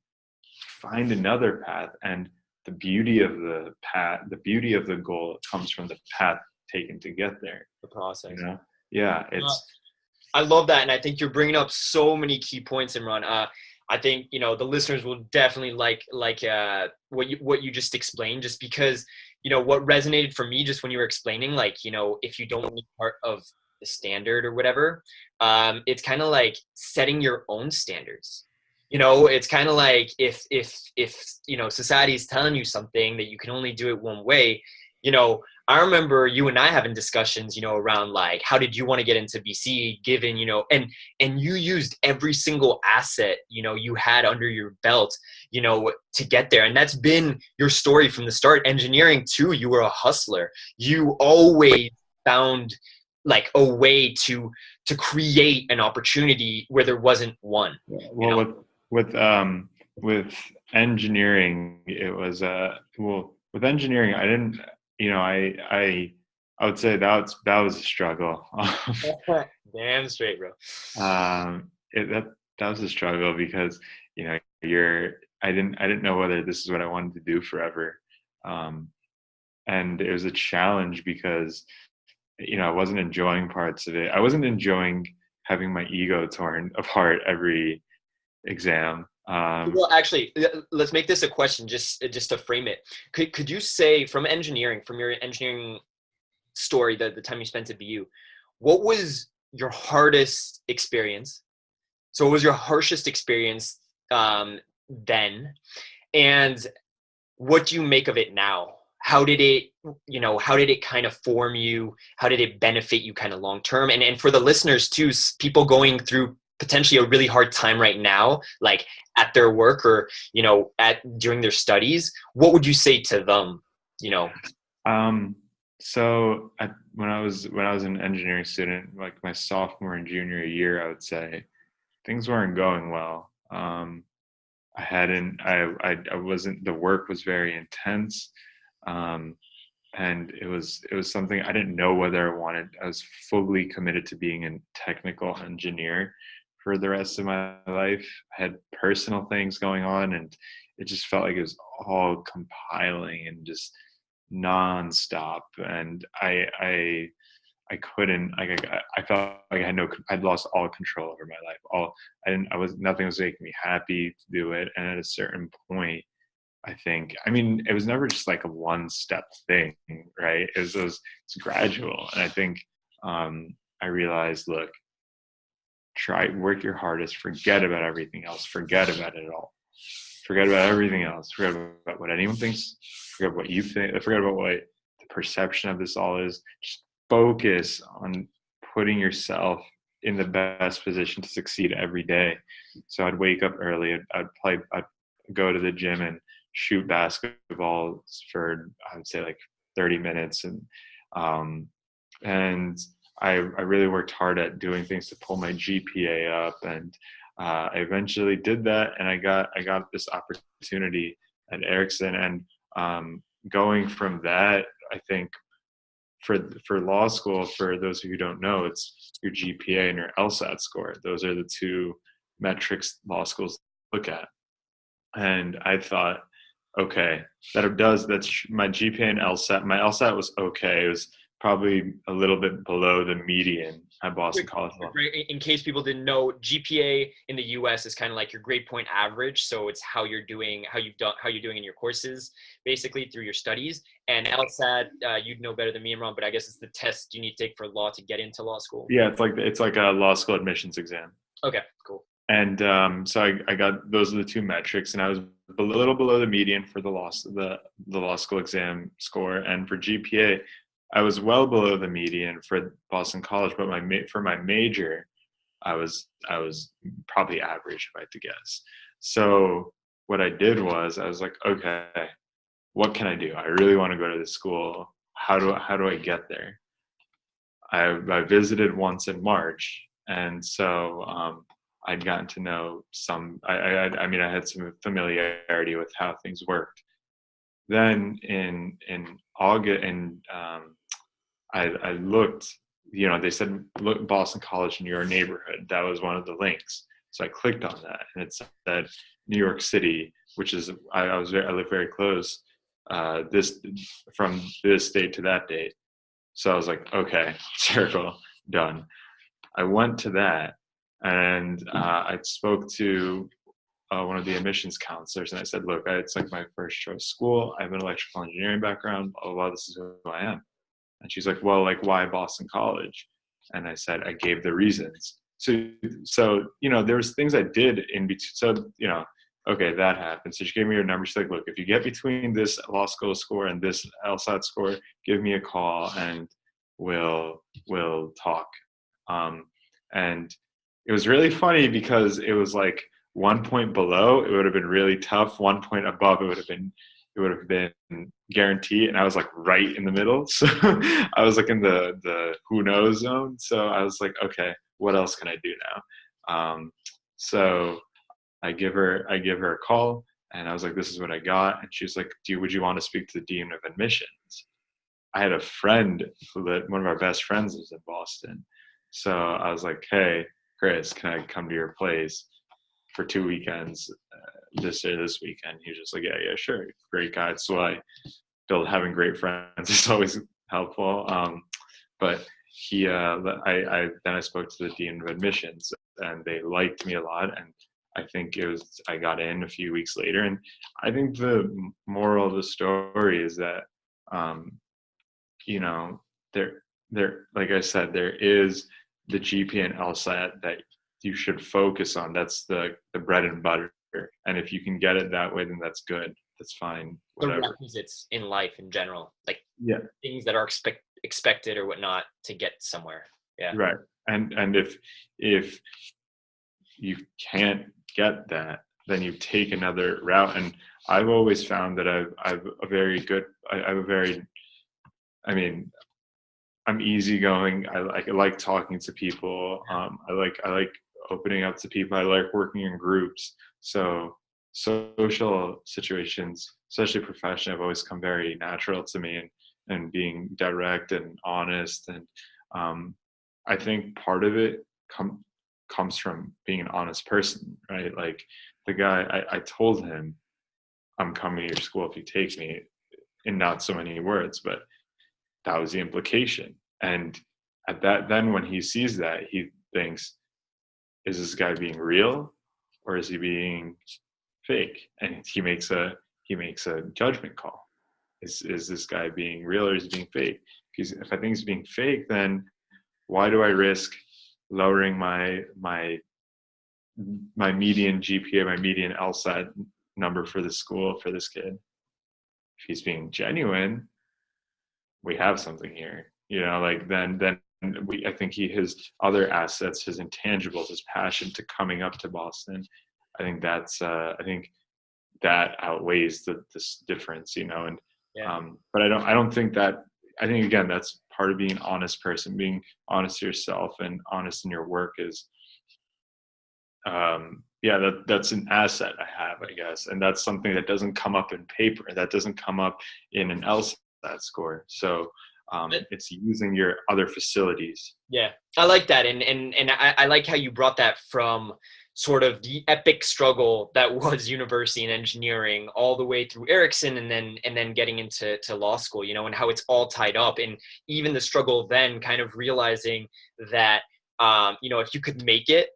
find another path. And the beauty of the path, the beauty of the goal comes from the path taken to get there. The process. You know? Yeah, I love that, and I think you're bringing up so many key points, Imran. I think, you know, the listeners will definitely like what you just explained, just because, you know, what resonated for me just when you were explaining, like, you know, if you don't meet part of the standard or whatever, it's kind of like setting your own standards. You know, it's kind of like if you know, society is telling you something that you can only do it one way. You know, I remember you and I having discussions, you know, around like, how did you want to get into BC, given, you know, and you used every single asset, you know, you had under your belt, you know, to get there. And that's been your story from the start. Engineering too, you were a hustler. You always found like a way to create an opportunity where there wasn't one. Well, with engineering, it was with engineering, I didn't, you know, I I would say that was a struggle. Damn straight, bro. That was a struggle because you're I didn't know whether this is what I wanted to do forever, um, and it was a challenge because I wasn't enjoying parts of it. I wasn't enjoying having my ego torn apart every exam. Well, actually, let's make this a question just to frame it. Could you say from engineering, from your engineering story, the time you spent at BU, what was your hardest experience? So what was your harshest experience then? And what do you make of it now? How did it kind of form you? How did it benefit you kind of long term? And for the listeners too, people going through potentially a really hard time right now, like at their work or, at during their studies, what would you say to them? You know, Um, so when I was an engineering student, like my sophomore and junior year, I would say things weren't going well. I hadn't, I wasn't, the work was very intense. Um, and it was something I didn't know whether I wanted. I was fully committed to being a technical engineer for the rest of my life. I had personal things going on, and it just felt like it was all compiling and just nonstop. And I couldn't, like, I felt like I'd lost all control over my life. Nothing was making me happy to do it. And at a certain point, I think, I mean, it was never just like a one step thing, right? It's gradual. And I think, I realized, look, work your hardest, forget about everything else, forget about it all. Forget about everything else. Forget about what anyone thinks. Forget what you think. Forget about what the perception of this all is. Just focus on putting yourself in the best position to succeed every day. So I'd wake up early. I'd go to the gym and shoot basketball for, I would say, like 30 minutes, um, and I really worked hard at doing things to pull my GPA up, and I eventually did that, and I got this opportunity at Ericsson, and going from that, I think for law school, for those of you who don't know, it's your GPA and your LSAT score. Those are the two metrics law schools look at, and I thought, okay, that's my GPA and LSAT. My LSAT was okay. It was probably a little bit below the median at Boston College Law. in case people didn't know, GPA in the US is kind of like your grade point average. So it's how you're doing, how you're doing in your courses, basically through your studies. And LSAT, you'd know better than me, Imran, but I guess it's the test you need to take for law to get into law school. Yeah, it's like a law school admissions exam. Okay, cool. And so I got, those are the two metrics, and I was a little below the median for the law school exam score, and for GPA, I was well below the median for Boston College. But for my major, I was probably average, if I had to guess. So what I did was I was like, okay, what can I do? I really want to go to this school. How do I get there? I visited once in March, and so I'd gotten to know some. I mean, I had some familiarity with how things worked. Then in August, I looked. They said, look, Boston College in your neighborhood. That was one of the links. So I clicked on that, and it said New York City, which is I live very close. This from this date to that date. So I was like, okay, circle, done. I went to that, and I spoke to one of the admissions counselors, and I said, look, it's like my first choice school. I have an electrical engineering background, blah, blah, blah. This is who I am. And she's like, well, like, why Boston College? And I said, I gave the reasons. So there was things I did in between. So, okay, that happened. So she gave me her number. She's like, look, if you get between this law school score and this LSAT score, give me a call and we'll talk. And it was really funny because it was like 1 point below, it would have been really tough. 1 point above, it would have been guaranteed. And I was like right in the middle. So I was like in the who knows zone. So I was like, okay, what else can I do now? So I give her a call, and I was like, this is what I got. And she was like, would you want to speak to the dean of admissions? I had a friend that one of our best friends was in Boston. So I was like, hey, Chris, can I come to your place for 2 weekends this weekend? He was just like, yeah, sure. Great guy. That's why having great friends is always helpful. But then I spoke to the dean of admissions, and they liked me a lot. And I think I got in a few weeks later. And I think the moral of the story is that, you know, like I said, there is the GP and LSAT that you should focus on. That's the bread and butter. And if you can get it that way, then that's good. That's fine. The Whatever. requisites in life in general, like Yeah. things that are expected or whatnot to get somewhere. Yeah. Right. And if you can't get that, then you take another route. And I've always found that I've a very good, I have a very, I mean, I'm easygoing. I like talking to people. I like opening up to people. I like working in groups. So social situations, especially professional, have always come very natural to me, and being direct and honest. And I think part of it comes from being an honest person, right? Like the guy, I told him, I'm coming to your school if you take me, in not so many words, but that was the implication. And at that, then when he sees that, he thinks, is this guy being real or is he being fake? And he makes a judgment call. Is this guy being real or is he being fake? Because if I think he's being fake, then why do I risk lowering my median GPA, my median LSAT number for the school for this kid? If he's being genuine, we have something here, like then I think his other assets, his intangibles, his passion to coming up to Boston, I think I think that outweighs this difference, and Yeah. but I don't think that. I think, again, that's part of being an honest person. Being honest to yourself and honest in your work is that's an asset I have, I guess. And that's something that doesn't come up in paper, that doesn't come up in an LSAT score. So it's using your other facilities. Yeah, I like that, and I like how you brought that from sort of the epic struggle that was university and engineering all the way through Ericsson, and then getting into law school, and how it's all tied up, and even the struggle then kind of realizing that if you could make it,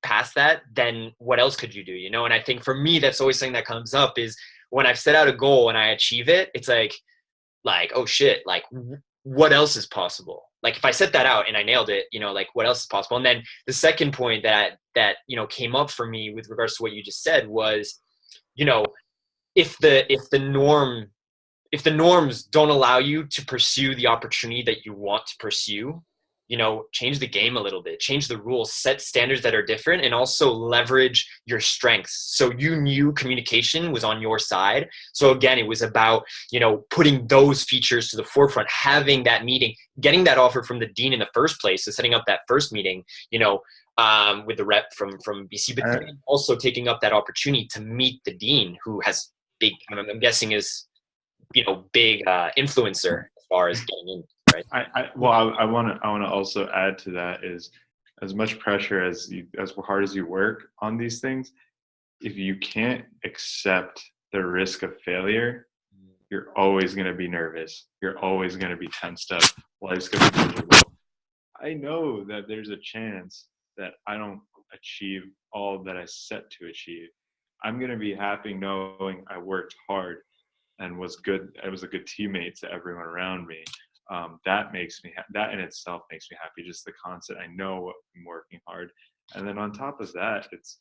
past that, then what else could you do, and I think for me that's always something that comes up is when I've set out a goal and I achieve it, it's like oh shit, like what else is possible? Like if I set that out and I nailed it, like what else is possible? And then the second point that came up for me with regards to what you just said was, if the norms don't allow you to pursue the opportunity that you want to pursue, change the game a little bit, change the rules, set standards that are different, and also leverage your strengths. So you knew communication was on your side. So again, it was about, putting those features to the forefront, having that meeting, getting that offer from the dean in the first place, so setting up that first meeting, with the rep from BC, but then also taking up that opportunity to meet the dean, who has big, I'm guessing is, big influencer as far as getting in. Right. I want to also add to that is, as much pressure as hard as you work on these things, if you can't accept the risk of failure, you're always going to be nervous. You're always going to be tensed up. Life's going to be miserable. I know that there's a chance that I don't achieve all that I set to achieve. I'm going to be happy knowing I worked hard and was good. I was a good teammate to everyone around me. That in itself makes me happy. Just the concept, I know I'm working hard. And then on top of that, it's,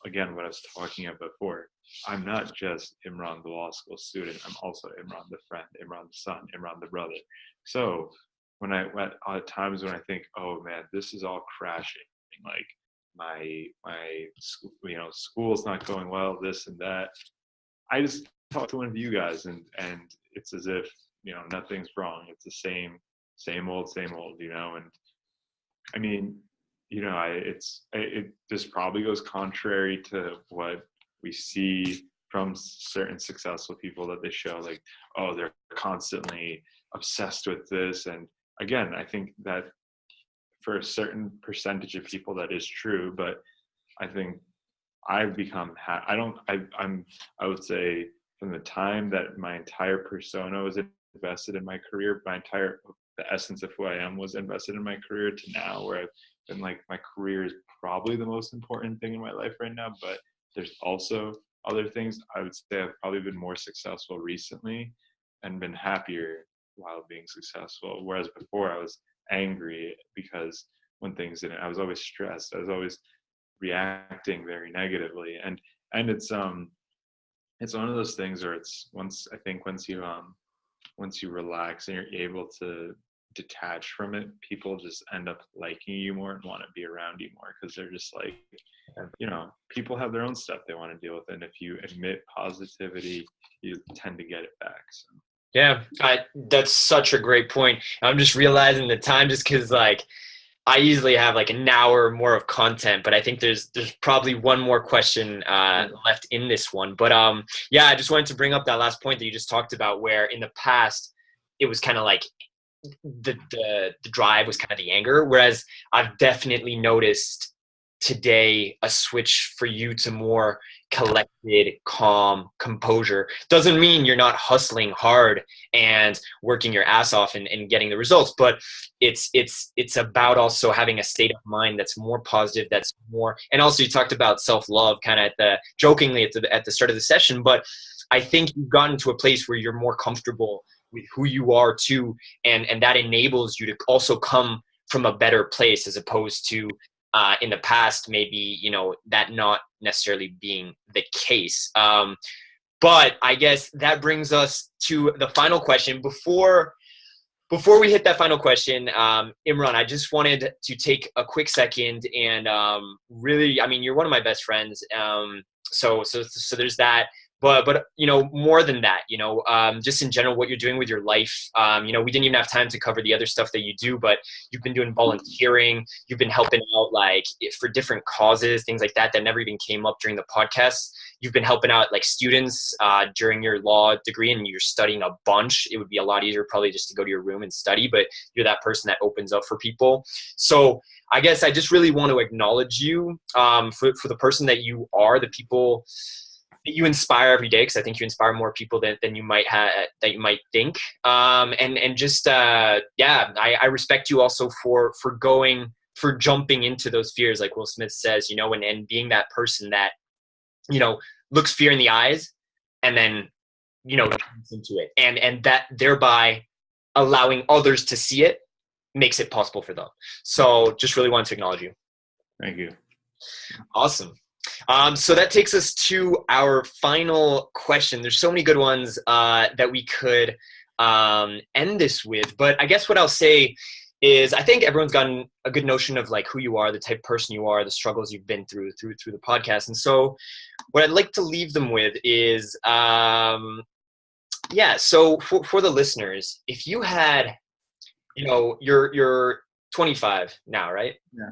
again, what I was talking about before. I'm not just Imran, the law school student. I'm also Imran, the friend, Imran, the son, Imran, the brother. So at times when I think, oh man, this is all crashing, like my school's not going well, this and that, I just talk to one of you guys, and it's as if, nothing's wrong. It's the same old, and I mean, it just probably goes contrary to what we see from certain successful people that they show, like, oh, they're constantly obsessed with this. And again, I think that for a certain percentage of people that is true, but I think I've become I would say from the time that my entire persona was invested in my career, the essence of who I am was invested in my career, to now where I've been like, my career is probably the most important thing in my life right now, but there's also other things. I would say I've probably been more successful recently and been happier while being successful. Whereas before I was angry because when things didn't, I was always stressed. I was always reacting very negatively. And it's one of those things where it's once you relax and you're able to detach from it, people just end up liking you more and want to be around you more, because they're just like, people have their own stuff they want to deal with, and if you admit positivity, you tend to get it back. So Yeah, that's such a great point. I'm just realizing the time, just because like I easily have like an hour or more of content, but I think there's probably one more question left in this one. But yeah, I just wanted to bring up that last point that you just talked about, where in the past it was kind of like the drive was kind of the anger, whereas I've definitely noticed today a switch for you to more collected, calm, composure. Doesn't mean you're not hustling hard and working your ass off and getting the results, but it's about also having a state of mind that's more positive, that's more. And also you talked about self-love kind of jokingly at the start of the session, but I think you've gotten to a place where you're more comfortable with who you are too, and that enables you to also come from a better place, as opposed to in the past maybe that not necessarily being the case. But I guess that brings us to the final question. Before we hit that final question, Imran, I just wanted to take a quick second and really, I mean, you're one of my best friends, so there's that. But more than that, just in general, what you're doing with your life. We didn't even have time to cover the other stuff that you do, but you've been doing volunteering, you've been helping out like for different causes, things like that never even came up during the podcast. You've been helping out like students during your law degree, and you're studying a bunch. It would be a lot easier probably just to go to your room and study, but you're that person that opens up for people. So I guess I just really want to acknowledge you for the person that you are, the people that you inspire every day, because I think you inspire more people than you might think. And just I respect you also for jumping into those fears, like Will Smith says, and being that person that looks fear in the eyes and then turns into it, and that thereby allowing others to see it makes it possible for them. So just really wanted to acknowledge you. thank you. Awesome. So that takes us to our final question. There's so many good ones that we could end this with, but I guess what I'll say is I think everyone's gotten a good notion of like who you are, the type of person you are, the struggles you've been through the podcast. And so what I'd like to leave them with is, so for the listeners, if you had, you're 25 now, right? Yeah.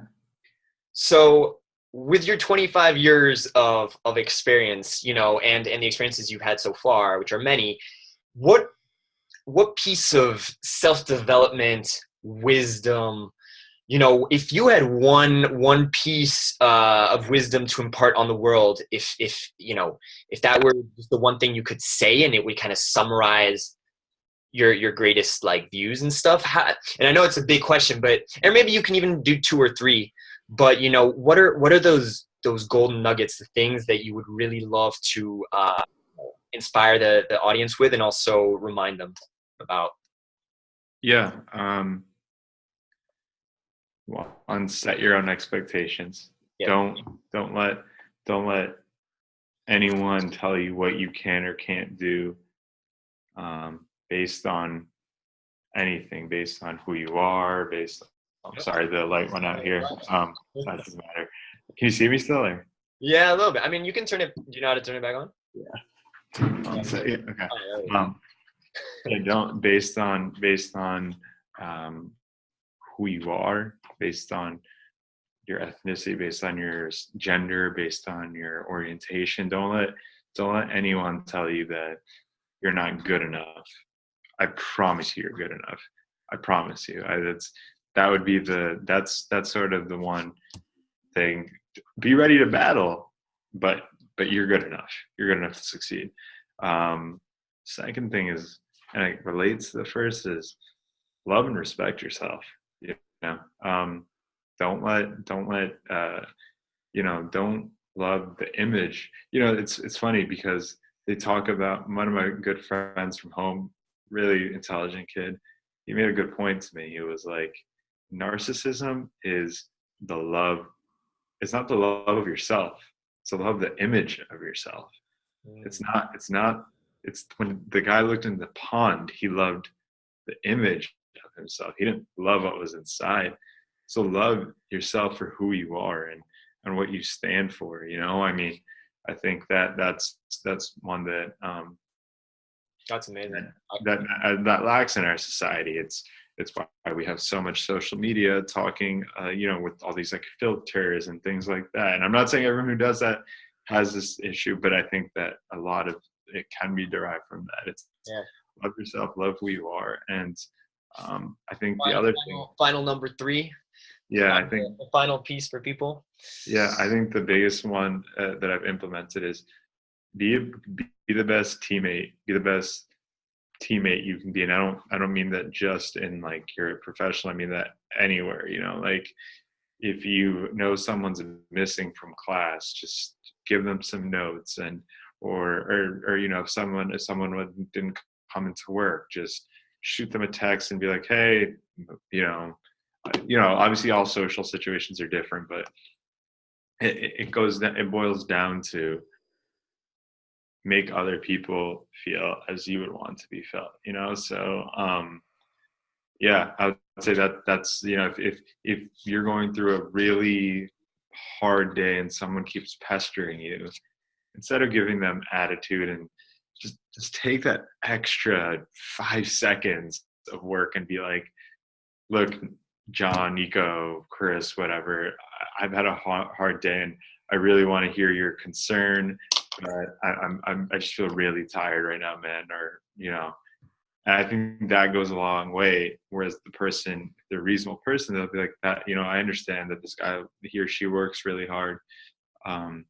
So with your 25 years of experience, and the experiences you've had so far, which are many, what piece of self-development, wisdom, if you had one piece of wisdom to impart on the world, if that were just the one thing you could say and it would kind of summarize your greatest like views and stuff, and I know it's a big question, or maybe you can even do 2 or 3, but what are those golden nuggets, the things that you would really love to inspire the audience with and also remind them about? Yeah. Well, set your own expectations. Yeah. Don't let anyone tell you what you can or can't do based on anything, based on who you are, I'm sorry, the light went out here. That doesn't matter. Can you see me still there? Yeah, a little bit. I mean, you can turn it. Do you know how to turn it back on? Yeah. Okay. Don't based on who you are, based on your ethnicity, based on your gender, based on your orientation. Don't let Don't let anyone tell you that you're not good enough. I promise you you're good enough. I promise you. That would be that's sort of the one thing. Be ready to battle, but you're good enough. You're good enough to succeed. Second thing is, and it relates to the first, is love and respect yourself. You know, don't let don't love the image. It's funny because they talk about, one of my good friends from home, really intelligent kid. He made a good point to me. He was like, narcissism is the love. It's not the love of yourself. It's the love of the image of yourself. It's not. It's when the guy looked in the pond, he loved the image of himself. He didn't love what was inside. So love yourself for who you are and what you stand for. I mean, I think that's one that That's amazing. that lacks in our society. It's why we have so much social media talking, with all these like filters and things like that. And I'm not saying everyone who does that has this issue, but I think that a lot of it can be derived from that. It's love yourself, love who you are. And I think the other thing, final number 3. I think the final piece for people. I think the biggest one that I've implemented is be the best teammate, be the best teammate you can be. And I don't mean that just in like your professional, I mean that anywhere. Like if you know someone's missing from class, just give them some notes, and or if someone didn't come into work, just shoot them a text and be like, hey, obviously all social situations are different, but it boils down to make other people feel as you would want to be felt. So I would say that's if you're going through a really hard day and someone keeps pestering you, instead of giving them attitude, and just take that extra 5 seconds of work and be like, look, John, Nico, Chris, whatever, I've had a hard day and I really want to hear your concern, but I just feel really tired right now, man. Or, and I think that goes a long way. Whereas the reasonable person, they'll be like that, I understand that this guy, he or she works really hard. And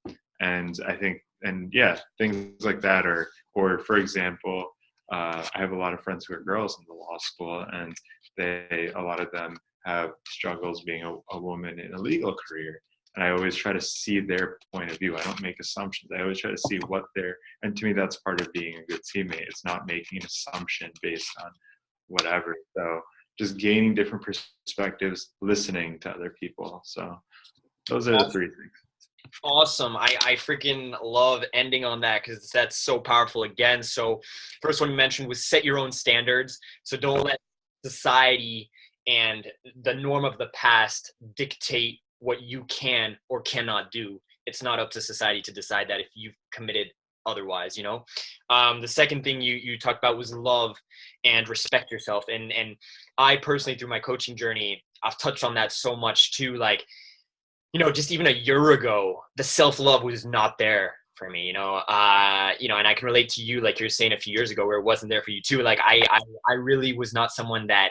I think, things like that, or for example, I have a lot of friends who are girls in the law school, and a lot of them have struggles being a woman in a legal career. And I always try to see their point of view. I don't make assumptions. I always try to see and to me, that's part of being a good teammate. It's not making an assumption based on whatever. So just gaining different perspectives, listening to other people. So those are the 3 things. Awesome. I freaking love ending on that because that's so powerful again. So first one you mentioned was set your own standards. So don't let society and the norm of the past dictate what you can or cannot do. It's not up to society to decide that if you've committed otherwise, The second thing you talked about was love and respect yourself. And I personally, through my coaching journey, I've touched on that so much too. Like, just even a year ago, the self-love was not there for me, and I can relate to you, like you're saying a few years ago, where it wasn't there for you too. Like I really was not someone that,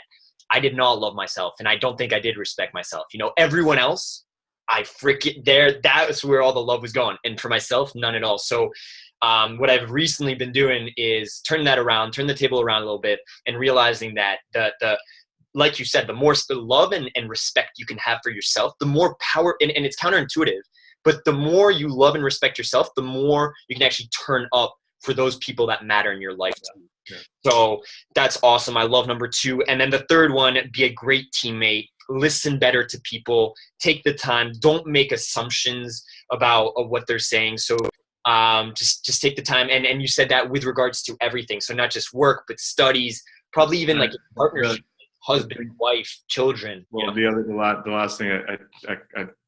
I did not love myself, and I don't think I did respect myself. Everyone else, that's where all the love was going. And for myself, none at all. So what I've recently been doing is turn the table around a little bit, and realizing that the like you said, the more love and respect you can have for yourself, the more power, and it's counterintuitive, but the more you love and respect yourself, the more you can actually turn up for those people that matter in your life too. Yeah. So that's awesome. I love number 2. And then the third one, be a great teammate, listen better to people, take the time, don't make assumptions about what they're saying. So just take the time. And you said that with regards to everything. So not just work, but studies, probably even like partnership. Husband, wife, children. Well, the last thing,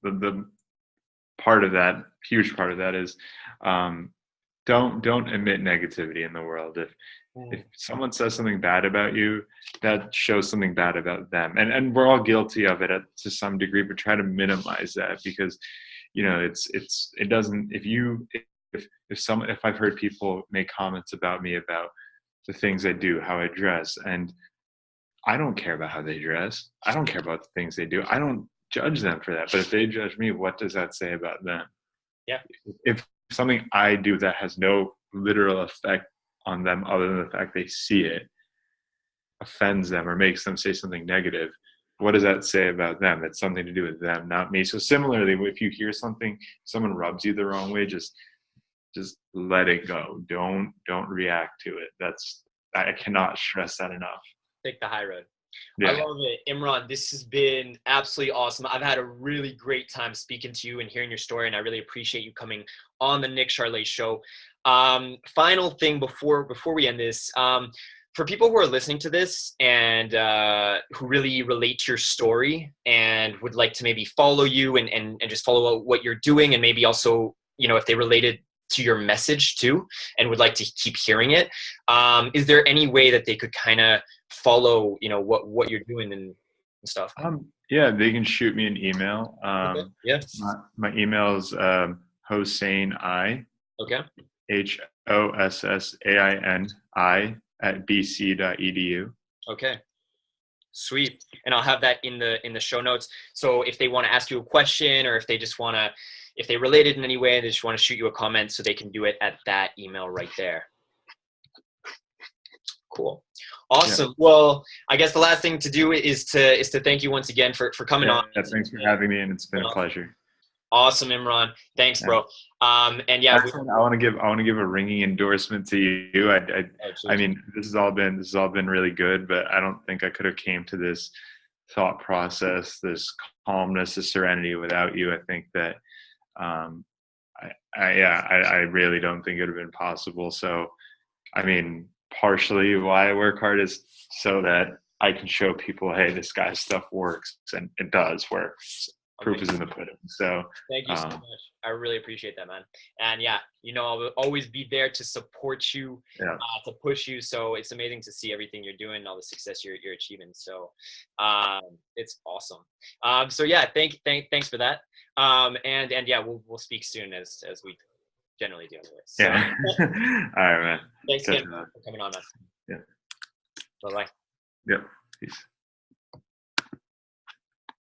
the part of that, huge part of that is, don't emit negativity in the world. If someone says something bad about you, that shows something bad about them, and we're all guilty of it to some degree. But try to minimize that, because it doesn't. if I've heard people make comments about me about the things I do, how I dress, and I don't care about how they dress. I don't care about the things they do. I don't judge them for that. But if they judge me, what does that say about them? Yeah. If something I do that has no literal effect on them other than the fact they see it offends them or makes them say something negative, what does that say about them? It's something to do with them, not me. So similarly, if you hear something, someone rubs you the wrong way, just let it go. Don't react to it. I cannot stress that enough. Take the high road. I Yeah. love it. Imran, this has been absolutely awesome. I've had a really great time speaking to you and hearing your story, and I really appreciate you coming on the Nick Charlet Show. Final thing before we end this, for people who are listening to this and who really relate to your story and would like to maybe follow you and just follow what you're doing, and maybe also, if they related to your message too and would like to keep hearing it, is there any way that they could kind of follow what you're doing and stuff? Yeah, they can shoot me an email. Okay. Yeah. My email is Hossain Okay. HOSSAINI @bc.edu. Okay. Sweet. And I'll have that in the show notes. So if they want to ask you a question, or if they just want to, if they related in any way, they just want to shoot you a comment, so they can do it at that email right there. Cool. Awesome. Yeah. Well, I guess the last thing to do is to thank you once again for coming on. Thanks for having me, and it's been a pleasure. Awesome, Imran. Thanks, bro. And yeah, excellent. I want to give a ringing endorsement to you. I mean, this has all been really good, but I don't think I could have came to this thought process, this calmness, this serenity without you. I think that I really don't think it would have been possible. So, I mean, partially why I work hard is so that I can show people, hey, this guy's stuff works, and it does work. Proof is in the pudding. So thank you so much. I really appreciate that, man. And yeah, I will always be there to support you, to push you. So it's amazing to see everything you're doing and all the success you're achieving. So it's awesome. So yeah, thanks for that. And yeah, we'll speak soon as we generally do anyway. So. Yeah. All right, man. Thanks again for coming on, man. Yeah. Bye-bye. Yep. Peace.